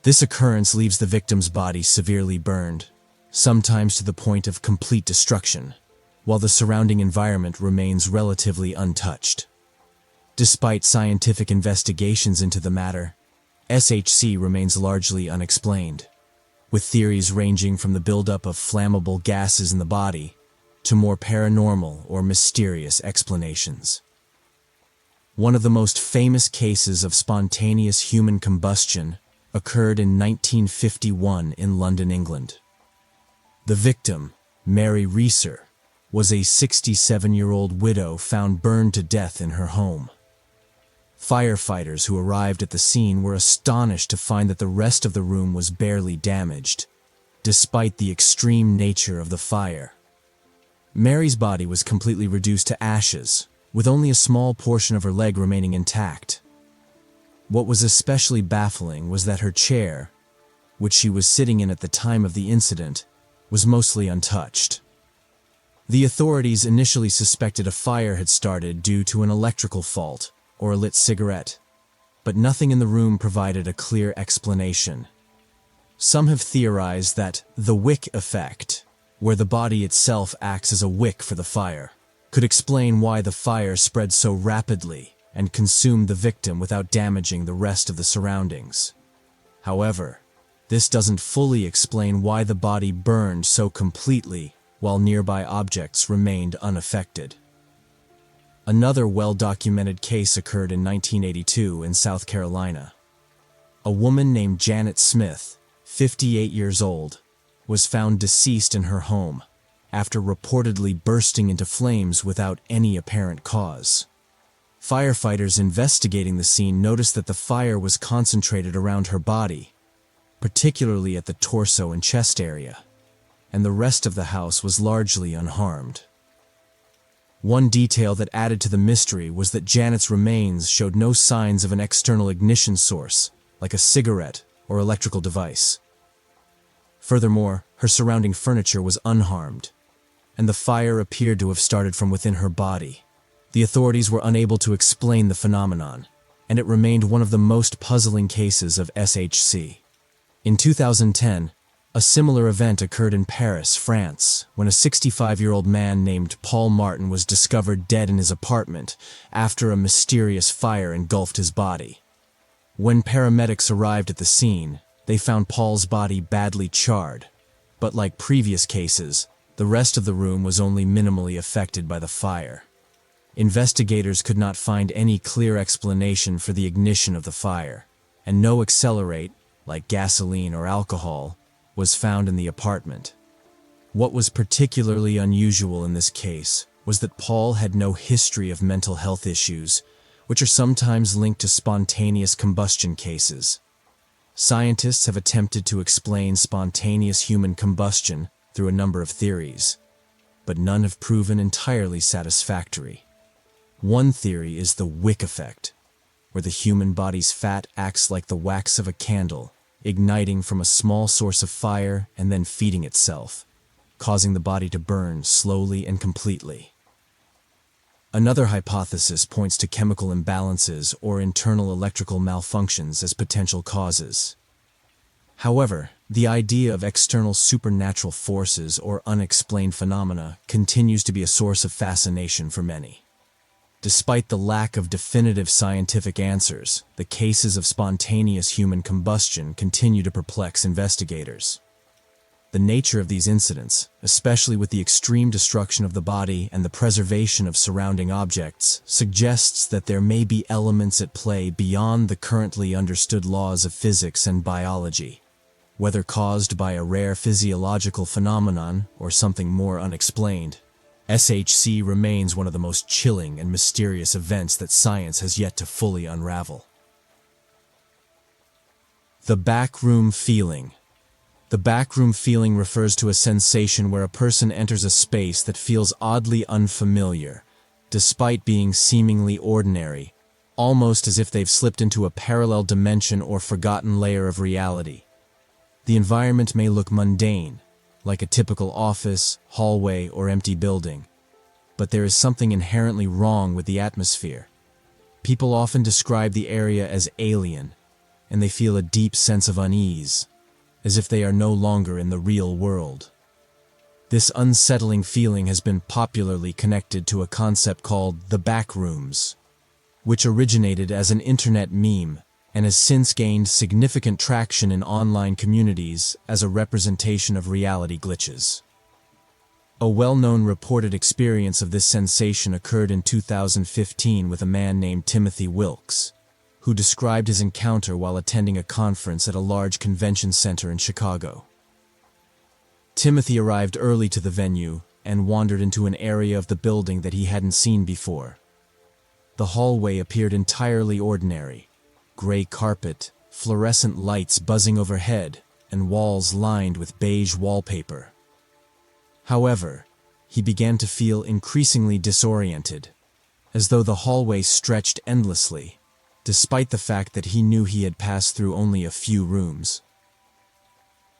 This occurrence leaves the victim's body severely burned, sometimes to the point of complete destruction, while the surrounding environment remains relatively untouched. Despite scientific investigations into the matter, SHC remains largely unexplained, with theories ranging from the buildup of flammable gases in the body to more paranormal or mysterious explanations. One of the most famous cases of spontaneous human combustion occurred in 1951 in London, England. The victim, Mary Reeser, was a 67-year-old widow found burned to death in her home. Firefighters who arrived at the scene were astonished to find that the rest of the room was barely damaged, despite the extreme nature of the fire. Mary's body was completely reduced to ashes, with only a small portion of her leg remaining intact. What was especially baffling was that her chair, which she was sitting in at the time of the incident, was mostly untouched. The authorities initially suspected a fire had started due to an electrical fault or a lit cigarette, but nothing in the room provided a clear explanation. Some have theorized that the wick effect, where the body itself acts as a wick for the fire, could explain why the fire spread so rapidly and consumed the victim without damaging the rest of the surroundings. However, this doesn't fully explain why the body burned so completely while nearby objects remained unaffected. Another well-documented case occurred in 1982 in South Carolina. A woman named Janet Smith, 58 years old, was found deceased in her home after reportedly bursting into flames without any apparent cause. Firefighters investigating the scene noticed that the fire was concentrated around her body, particularly at the torso and chest area, and the rest of the house was largely unharmed. One detail that added to the mystery was that Janet's remains showed no signs of an external ignition source, like a cigarette or electrical device. Furthermore, her surrounding furniture was unharmed, and the fire appeared to have started from within her body. The authorities were unable to explain the phenomenon, and it remained one of the most puzzling cases of SHC. In 2010, A similar event occurred in Paris, France, when a 65-year-old man named Paul Martin was discovered dead in his apartment after a mysterious fire engulfed his body. When paramedics arrived at the scene, they found Paul's body badly charred, but like previous cases, the rest of the room was only minimally affected by the fire. Investigators could not find any clear explanation for the ignition of the fire, and no accelerant, like gasoline or alcohol, was found in the apartment. What was particularly unusual in this case was that Paul had no history of mental health issues, which are sometimes linked to spontaneous combustion cases. Scientists have attempted to explain spontaneous human combustion through a number of theories, but none have proven entirely satisfactory. One theory is the wick effect, where the human body's fat acts like the wax of a candle, igniting from a small source of fire and then feeding itself, causing the body to burn slowly and completely. Another hypothesis points to chemical imbalances or internal electrical malfunctions as potential causes. However, the idea of external supernatural forces or unexplained phenomena continues to be a source of fascination for many. Despite the lack of definitive scientific answers, the cases of spontaneous human combustion continue to perplex investigators. The nature of these incidents, especially with the extreme destruction of the body and the preservation of surrounding objects, suggests that there may be elements at play beyond the currently understood laws of physics and biology. Whether caused by a rare physiological phenomenon or something more unexplained, SHC remains one of the most chilling and mysterious events that science has yet to fully unravel. The backroom feeling. The backroom feeling refers to a sensation where a person enters a space that feels oddly unfamiliar, despite being seemingly ordinary, almost as if they've slipped into a parallel dimension or forgotten layer of reality. The environment may look mundane, like a typical office, hallway, or empty building, but there is something inherently wrong with the atmosphere. People often describe the area as alien, and they feel a deep sense of unease, as if they are no longer in the real world. This unsettling feeling has been popularly connected to a concept called the backrooms, which originated as an internet meme and has since gained significant traction in online communities as a representation of reality glitches. A well-known reported experience of this sensation occurred in 2015 with a man named Timothy Wilkes, who described his encounter while attending a conference at a large convention center in Chicago. Timothy arrived early to the venue and wandered into an area of the building that he hadn't seen before. The hallway appeared entirely ordinary: gray carpet, fluorescent lights buzzing overhead, and walls lined with beige wallpaper. However, he began to feel increasingly disoriented, as though the hallway stretched endlessly, despite the fact that he knew he had passed through only a few rooms.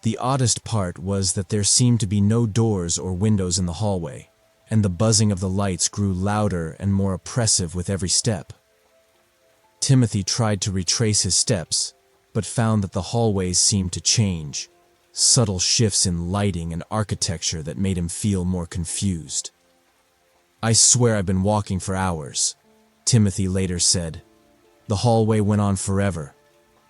The oddest part was that there seemed to be no doors or windows in the hallway, and the buzzing of the lights grew louder and more oppressive with every step. Timothy tried to retrace his steps, but found that the hallways seemed to change, subtle shifts in lighting and architecture that made him feel more confused. "I swear I've been walking for hours," Timothy later said. "The hallway went on forever,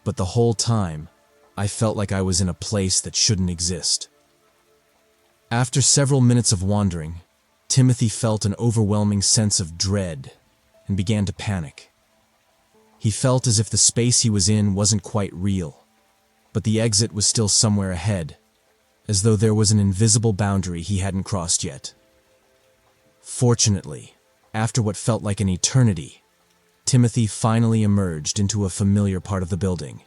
but the whole time, I felt like I was in a place that shouldn't exist." After several minutes of wandering, Timothy felt an overwhelming sense of dread and began to panic. He felt as if the space he was in wasn't quite real, but the exit was still somewhere ahead, as though there was an invisible boundary he hadn't crossed yet. Fortunately, after what felt like an eternity, Timothy finally emerged into a familiar part of the building,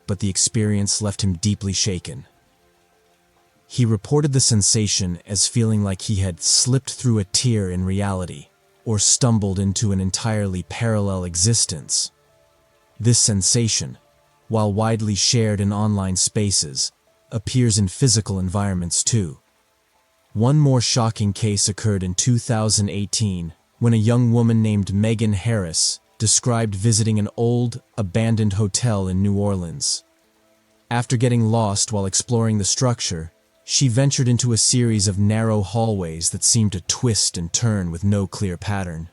but the experience left him deeply shaken. He reported the sensation as feeling like he had slipped through a tear in reality, or stumbled into an entirely parallel existence. This sensation, while widely shared in online spaces, appears in physical environments too. One more shocking case occurred in 2018 when a young woman named Megan Harris described visiting an old, abandoned hotel in New Orleans. After getting lost while exploring the structure, she ventured into a series of narrow hallways that seemed to twist and turn with no clear pattern.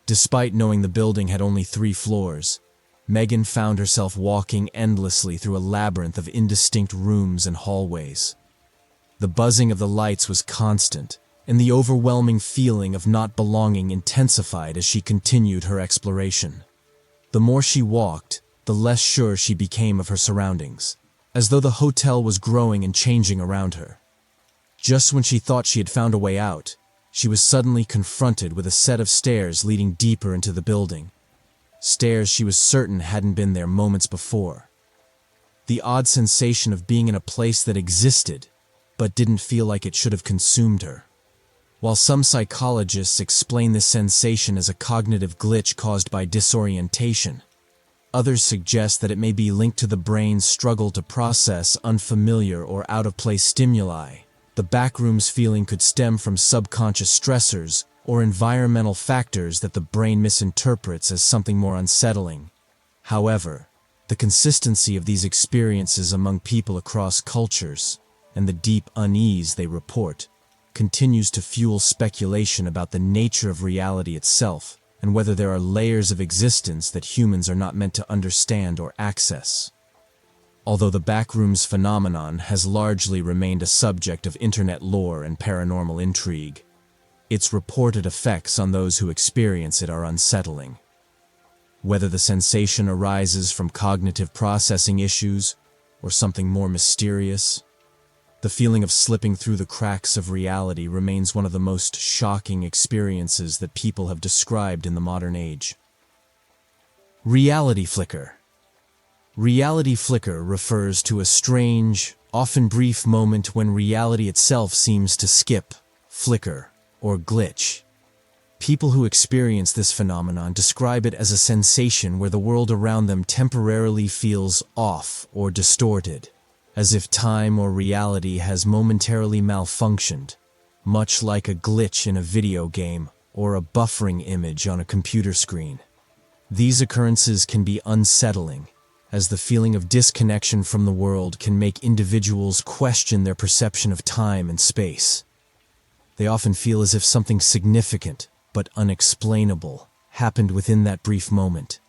Despite knowing the building had only 3 floors, Megan found herself walking endlessly through a labyrinth of indistinct rooms and hallways. The buzzing of the lights was constant, and the overwhelming feeling of not belonging intensified as she continued her exploration. The more she walked, the less sure she became of her surroundings, as though the hotel was growing and changing around her. Just when she thought she had found a way out, she was suddenly confronted with a set of stairs leading deeper into the building. Stairs she was certain hadn't been there moments before. The odd sensation of being in a place that existed, but didn't feel like it should have consumed her. While some psychologists explain this sensation as a cognitive glitch caused by disorientation, others suggest that it may be linked to the brain's struggle to process unfamiliar or out-of-place stimuli. The backroom's feeling could stem from subconscious stressors or environmental factors that the brain misinterprets as something more unsettling. However, the consistency of these experiences among people across cultures and the deep unease they report continues to fuel speculation about the nature of reality itself and whether there are layers of existence that humans are not meant to understand or access. Although the backrooms phenomenon has largely remained a subject of internet lore and paranormal intrigue, its reported effects on those who experience it are unsettling. Whether the sensation arises from cognitive processing issues or something more mysterious, the feeling of slipping through the cracks of reality remains one of the most shocking experiences that people have described in the modern age. Reality flicker. Reality flicker refers to a strange, often brief moment when reality itself seems to skip, flicker, or glitch. People who experience this phenomenon describe it as a sensation where the world around them temporarily feels off or distorted, as if time or reality has momentarily malfunctioned, much like a glitch in a video game or a buffering image on a computer screen. These occurrences can be unsettling, as the feeling of disconnection from the world can make individuals question their perception of time and space. They often feel as if something significant but unexplainable happened within that brief moment.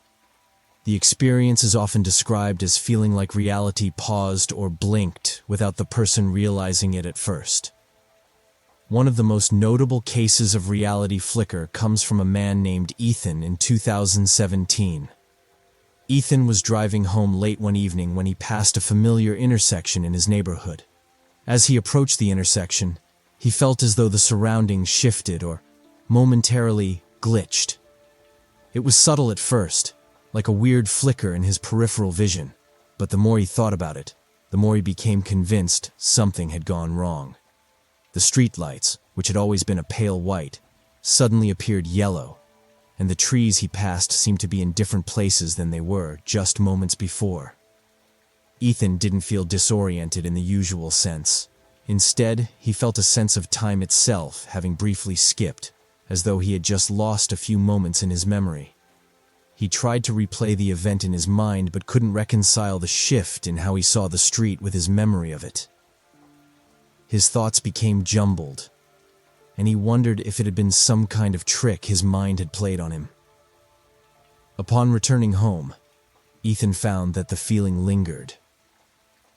The experience is often described as feeling like reality paused or blinked without the person realizing it at first. One of the most notable cases of reality flicker comes from a man named Ethan in 2017. Ethan was driving home late one evening when he passed a familiar intersection in his neighborhood. As he approached the intersection, he felt as though the surroundings shifted or momentarily glitched. It was subtle at first, like a weird flicker in his peripheral vision, but the more he thought about it, the more he became convinced something had gone wrong. The streetlights, which had always been a pale white, suddenly appeared yellow, and the trees he passed seemed to be in different places than they were just moments before. Ethan didn't feel disoriented in the usual sense. Instead, he felt a sense of time itself having briefly skipped, as though he had just lost a few moments in his memory. He tried to replay the event in his mind but couldn't reconcile the shift in how he saw the street with his memory of it. His thoughts became jumbled, and he wondered if it had been some kind of trick his mind had played on him. Upon returning home, Ethan found that the feeling lingered.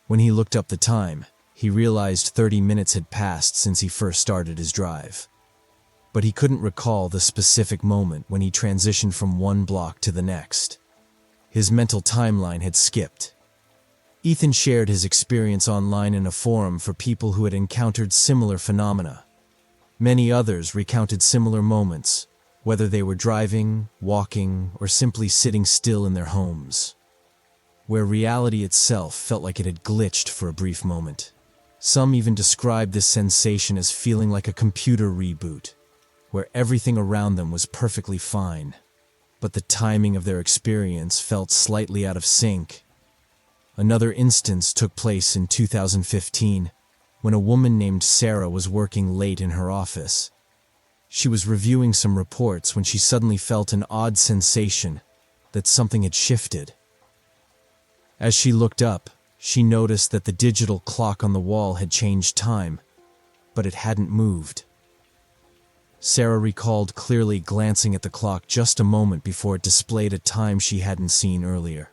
When he looked up the time, he realized 30 minutes had passed since he first started his drive. But he couldn't recall the specific moment when he transitioned from one block to the next. His mental timeline had skipped. Ethan shared his experience online in a forum for people who had encountered similar phenomena. Many others recounted similar moments, whether they were driving, walking, or simply sitting still in their homes, where reality itself felt like it had glitched for a brief moment. Some even described this sensation as feeling like a computer reboot, where everything around them was perfectly fine, but the timing of their experience felt slightly out of sync. Another instance took place in 2015, when a woman named Sarah was working late in her office. She was reviewing some reports when she suddenly felt an odd sensation that something had shifted. As she looked up, She noticed that the digital clock on the wall had changed time, but it hadn't moved. Sarah recalled clearly glancing at the clock just a moment before it displayed a time she hadn't seen earlier.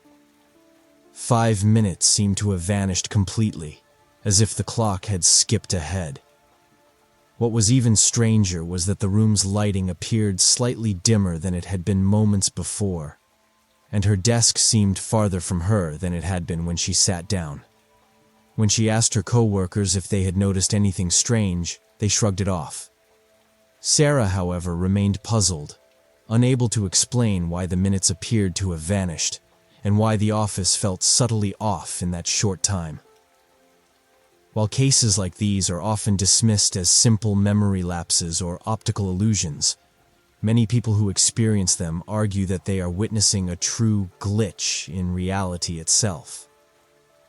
5 minutes seemed to have vanished completely, as if the clock had skipped ahead. What was even stranger was that the room's lighting appeared slightly dimmer than it had been moments before, and her desk seemed farther from her than it had been when she sat down. When she asked her co-workers if they had noticed anything strange, they shrugged it off. Sarah, however, remained puzzled, unable to explain why the minutes appeared to have vanished, and why the office felt subtly off in that short time. While cases like these are often dismissed as simple memory lapses or optical illusions, many people who experience them argue that they are witnessing a true glitch in reality itself.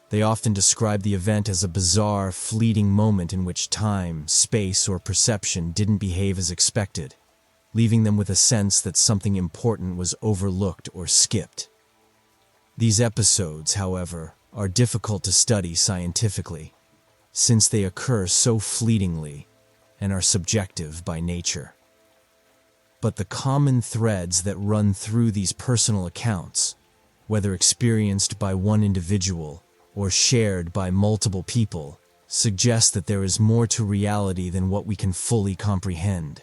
They often describe the event as a bizarre, fleeting moment in which time, space, or perception didn't behave as expected, leaving them with a sense that something important was overlooked or skipped. These episodes, however, are difficult to study scientifically, since they occur so fleetingly and are subjective by nature. But the common threads that run through these personal accounts, whether experienced by one individual or shared by multiple people, suggest that there is more to reality than what we can fully comprehend.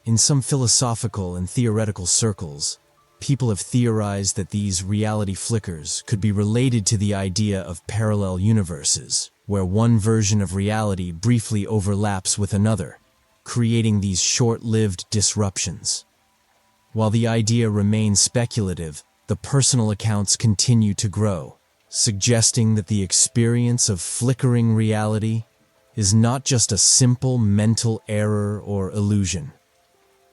In some philosophical and theoretical circles, people have theorized that these reality flickers could be related to the idea of parallel universes, where one version of reality briefly overlaps with another, creating these short-lived disruptions. While the idea remains speculative, the personal accounts continue to grow, suggesting that the experience of flickering reality is not just a simple mental error or illusion,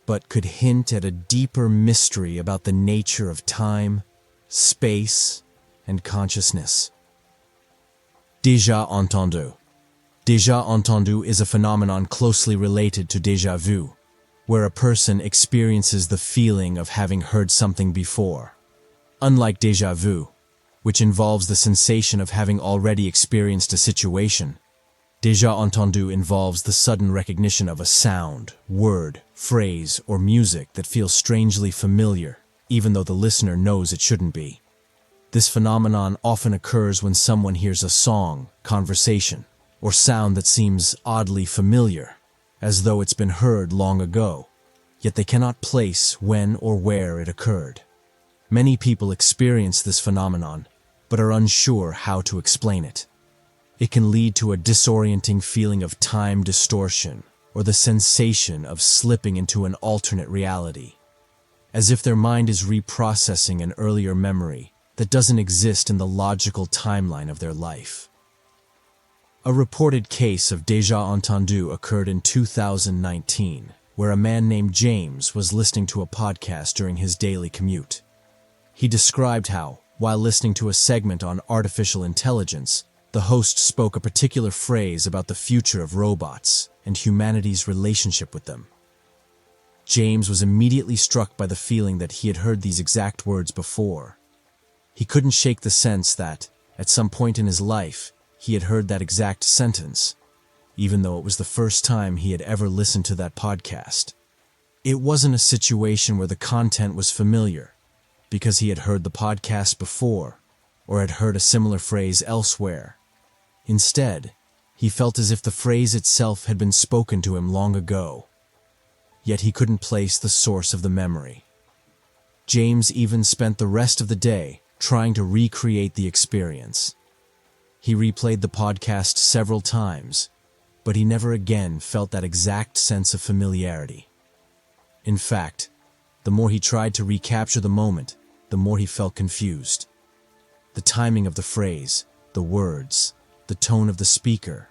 but could hint at a deeper mystery about the nature of time, space, and consciousness. Déjà Entendu. Déjà Entendu is a phenomenon closely related to déjà vu, where a person experiences the feeling of having heard something before. Unlike déjà vu, which involves the sensation of having already experienced a situation, déjà entendu involves the sudden recognition of a sound, word, phrase, or music that feels strangely familiar, even though the listener knows it shouldn't be. This phenomenon often occurs when someone hears a song, conversation, or sound that seems oddly familiar, as though it's been heard long ago, yet they cannot place when or where it occurred. Many people experience this phenomenon, but are unsure how to explain it. It can lead to a disorienting feeling of time distortion, or the sensation of slipping into an alternate reality, as if their mind is reprocessing an earlier memory that doesn't exist in the logical timeline of their life. A reported case of déjà entendu occurred in 2019, where a man named James was listening to a podcast during his daily commute. He described how, while listening to a segment on artificial intelligence, the host spoke a particular phrase about the future of robots and humanity's relationship with them. James was immediately struck by the feeling that he had heard these exact words before. He couldn't shake the sense that, at some point in his life, he had heard that exact sentence, even though it was the first time he had ever listened to that podcast. It wasn't a situation where the content was familiar, because he had heard the podcast before, or had heard a similar phrase elsewhere. Instead, he felt as if the phrase itself had been spoken to him long ago, yet he couldn't place the source of the memory. James even spent the rest of the day trying to recreate the experience. He replayed the podcast several times, but he never again felt that exact sense of familiarity. In fact, the more he tried to recapture the moment, the more he felt confused. The timing of the phrase, the words, the tone of the speaker,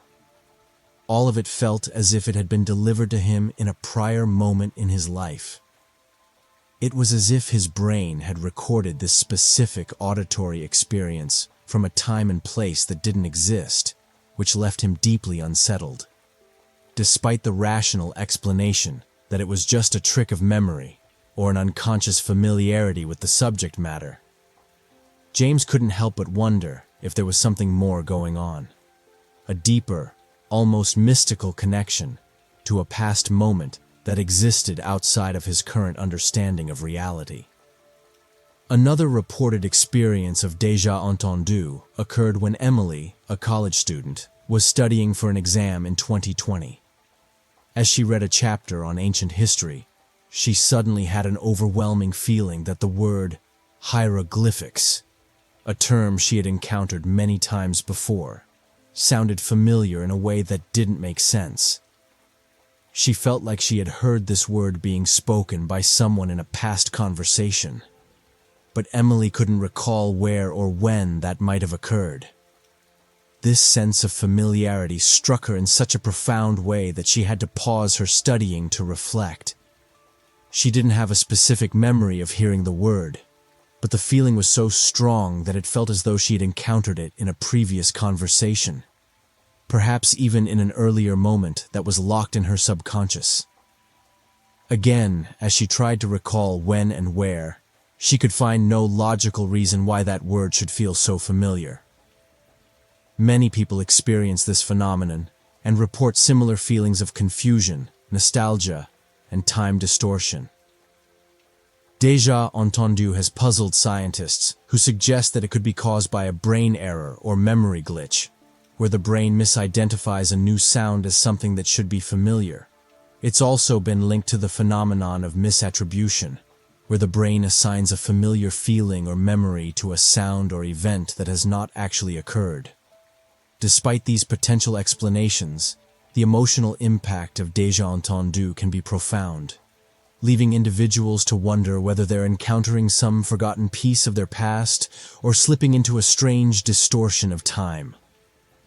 all of it felt as if it had been delivered to him in a prior moment in his life. It was as if his brain had recorded this specific auditory experience from a time and place that didn't exist, which left him deeply unsettled. Despite the rational explanation that it was just a trick of memory or an unconscious familiarity with the subject matter, James couldn't help but wonder if there was something more going on. A deeper, almost mystical connection to a past moment that existed outside of his current understanding of reality. Another reported experience of déjà entendu occurred when Emily, a college student, was studying for an exam in 2020. As she read a chapter on ancient history, she suddenly had an overwhelming feeling that the word hieroglyphics, a term she had encountered many times before, sounded familiar in a way that didn't make sense. She felt like she had heard this word being spoken by someone in a past conversation, but Emily couldn't recall where or when that might have occurred. This sense of familiarity struck her in such a profound way that she had to pause her studying to reflect. She didn't have a specific memory of hearing the word, but the feeling was so strong that it felt as though she had encountered it in a previous conversation, perhaps even in an earlier moment that was locked in her subconscious. Again, as she tried to recall when and where, she could find no logical reason why that word should feel so familiar. Many people experience this phenomenon and report similar feelings of confusion, nostalgia, and time distortion. Déjà entendu has puzzled scientists who suggest that it could be caused by a brain error or memory glitch, where the brain misidentifies a new sound as something that should be familiar. It's also been linked to the phenomenon of misattribution, where the brain assigns a familiar feeling or memory to a sound or event that has not actually occurred. Despite these potential explanations, the emotional impact of déjà entendu can be profound, leaving individuals to wonder whether they're encountering some forgotten piece of their past or slipping into a strange distortion of time.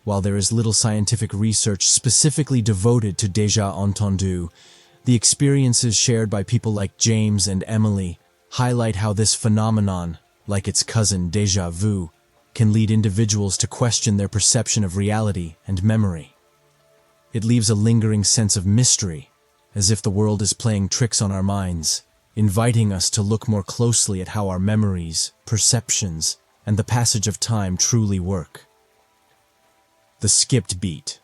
While there is little scientific research specifically devoted to déjà entendu, the experiences shared by people like James and Emily highlight how this phenomenon, like its cousin déjà vu, can lead individuals to question their perception of reality and memory. It leaves a lingering sense of mystery, as if the world is playing tricks on our minds, inviting us to look more closely at how our memories, perceptions, and the passage of time truly work. The skipped beat.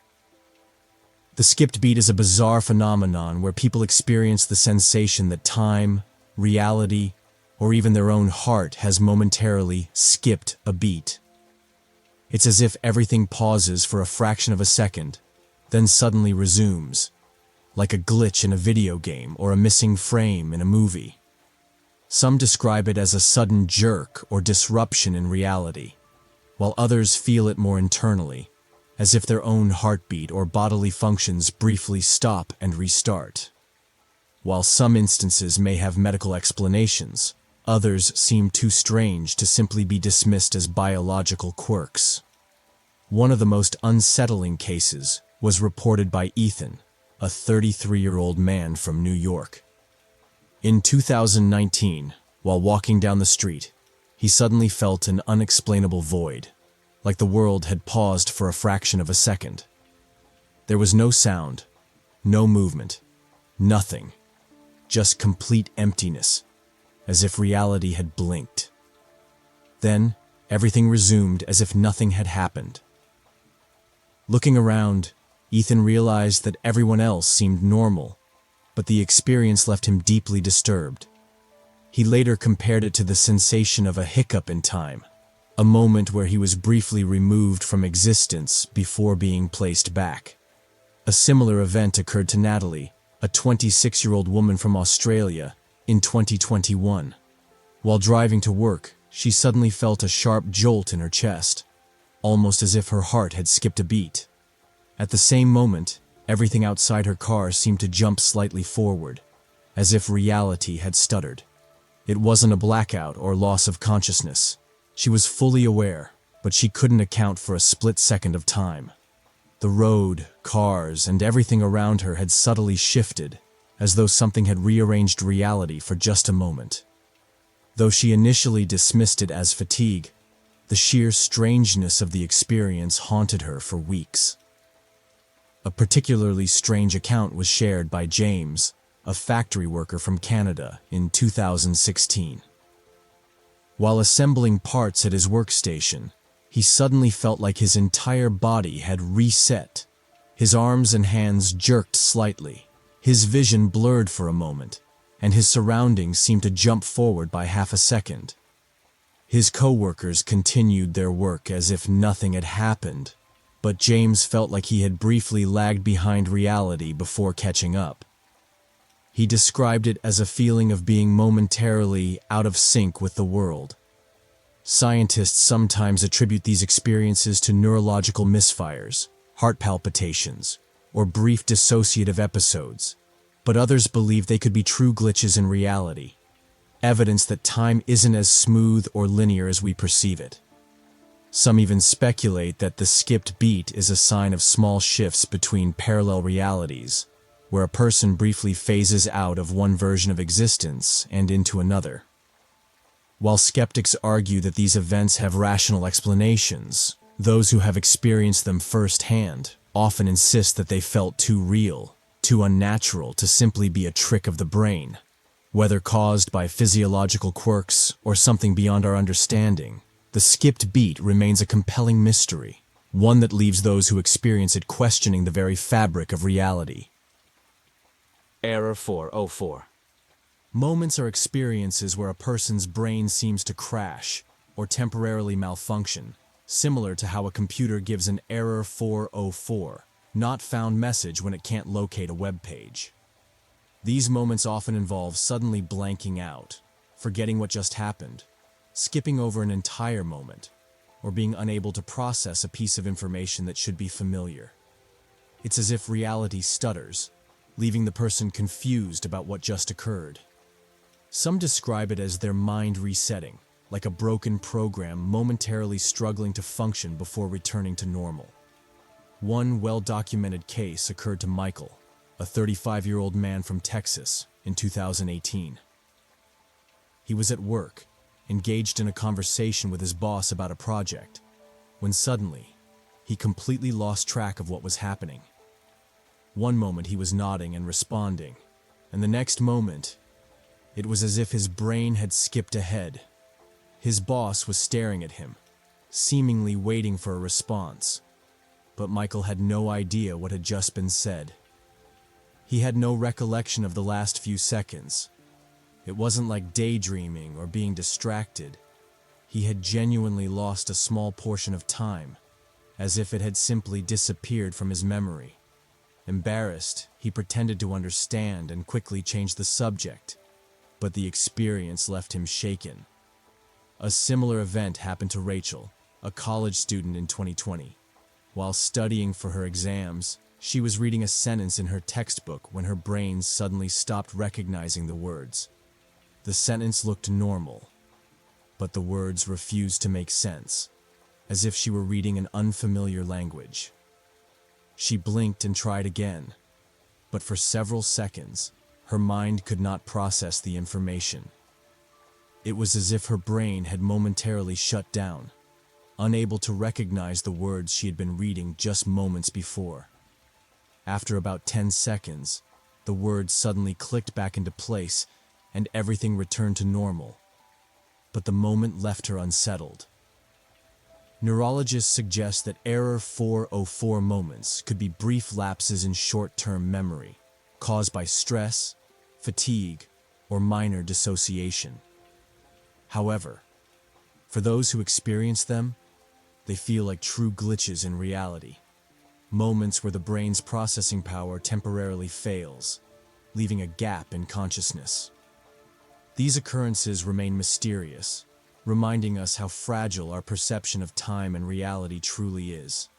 The skipped beat is a bizarre phenomenon where people experience the sensation that time, reality, or even their own heart has momentarily skipped a beat. It's as if everything pauses for a fraction of a second, then suddenly resumes, like a glitch in a video game or a missing frame in a movie. Some describe it as a sudden jerk or disruption in reality, while others feel it more internally, as if their own heartbeat or bodily functions briefly stop and restart. While some instances may have medical explanations, others seem too strange to simply be dismissed as biological quirks. One of the most unsettling cases was reported by Ethan, a 33-year-old man from New York. In 2019, while walking down the street, he suddenly felt an unexplainable void, like the world had paused for a fraction of a second. There was no sound, no movement, nothing, just complete emptiness, as if reality had blinked. Then, everything resumed as if nothing had happened. Looking around, Ethan realized that everyone else seemed normal, but the experience left him deeply disturbed. He later compared it to the sensation of a hiccup in time, a moment where he was briefly removed from existence before being placed back. A similar event occurred to Natalie, a 26-year-old woman from Australia, in 2021. While driving to work, she suddenly felt a sharp jolt in her chest, almost as if her heart had skipped a beat. At the same moment, everything outside her car seemed to jump slightly forward, as if reality had stuttered. It wasn't a blackout or loss of consciousness. She was fully aware, but she couldn't account for a split second of time. The road, cars, and everything around her had subtly shifted, as though something had rearranged reality for just a moment. Though she initially dismissed it as fatigue, the sheer strangeness of the experience haunted her for weeks. A particularly strange account was shared by James, a factory worker from Canada, in 2016. While assembling parts at his workstation, he suddenly felt like his entire body had reset. His arms and hands jerked slightly, his vision blurred for a moment, and his surroundings seemed to jump forward by half a second. His co-workers continued their work as if nothing had happened, but James felt like he had briefly lagged behind reality before catching up. He described it as a feeling of being momentarily out of sync with the world. Scientists sometimes attribute these experiences to neurological misfires, heart palpitations, or brief dissociative episodes, but others believe they could be true glitches in reality, evidence that time isn't as smooth or linear as we perceive it. Some even speculate that the skipped beat is a sign of small shifts between parallel realities, where a person briefly phases out of one version of existence and into another. While skeptics argue that these events have rational explanations, those who have experienced them firsthand often insist that they felt too real, too unnatural to simply be a trick of the brain. Whether caused by physiological quirks or something beyond our understanding, the skipped beat remains a compelling mystery, one that leaves those who experience it questioning the very fabric of reality. Error 404. Moments are experiences where a person's brain seems to crash or temporarily malfunction, similar to how a computer gives an error 404, not found message when it can't locate a web page. These moments often involve suddenly blanking out, forgetting what just happened, skipping over an entire moment, or being unable to process a piece of information that should be familiar. It's as if reality stutters, leaving the person confused about what just occurred. Some describe it as their mind resetting, like a broken program momentarily struggling to function before returning to normal. One well-documented case occurred to Michael, a 35-year-old man from Texas, in 2018. He was at work, engaged in a conversation with his boss about a project, when suddenly, he completely lost track of what was happening. One moment he was nodding and responding, and the next moment, it was as if his brain had skipped ahead. His boss was staring at him, seemingly waiting for a response, but Michael had no idea what had just been said. He had no recollection of the last few seconds. It wasn't like daydreaming or being distracted. He had genuinely lost a small portion of time, as if it had simply disappeared from his memory. Embarrassed, he pretended to understand and quickly changed the subject, but the experience left him shaken. A similar event happened to Rachel, a college student in 2020. While studying for her exams, she was reading a sentence in her textbook when her brain suddenly stopped recognizing the words. The sentence looked normal, but the words refused to make sense, as if she were reading an unfamiliar language. She blinked and tried again, but for several seconds, her mind could not process the information. It was as if her brain had momentarily shut down, unable to recognize the words she had been reading just moments before. After about 10 seconds, the words suddenly clicked back into place and everything returned to normal. But the moment left her unsettled. Neurologists suggest that error 404 moments could be brief lapses in short-term memory, caused by stress, fatigue, or minor dissociation. However, for those who experience them, they feel like true glitches in reality, moments where the brain's processing power temporarily fails, leaving a gap in consciousness. These occurrences remain mysterious, reminding us how fragile our perception of time and reality truly is.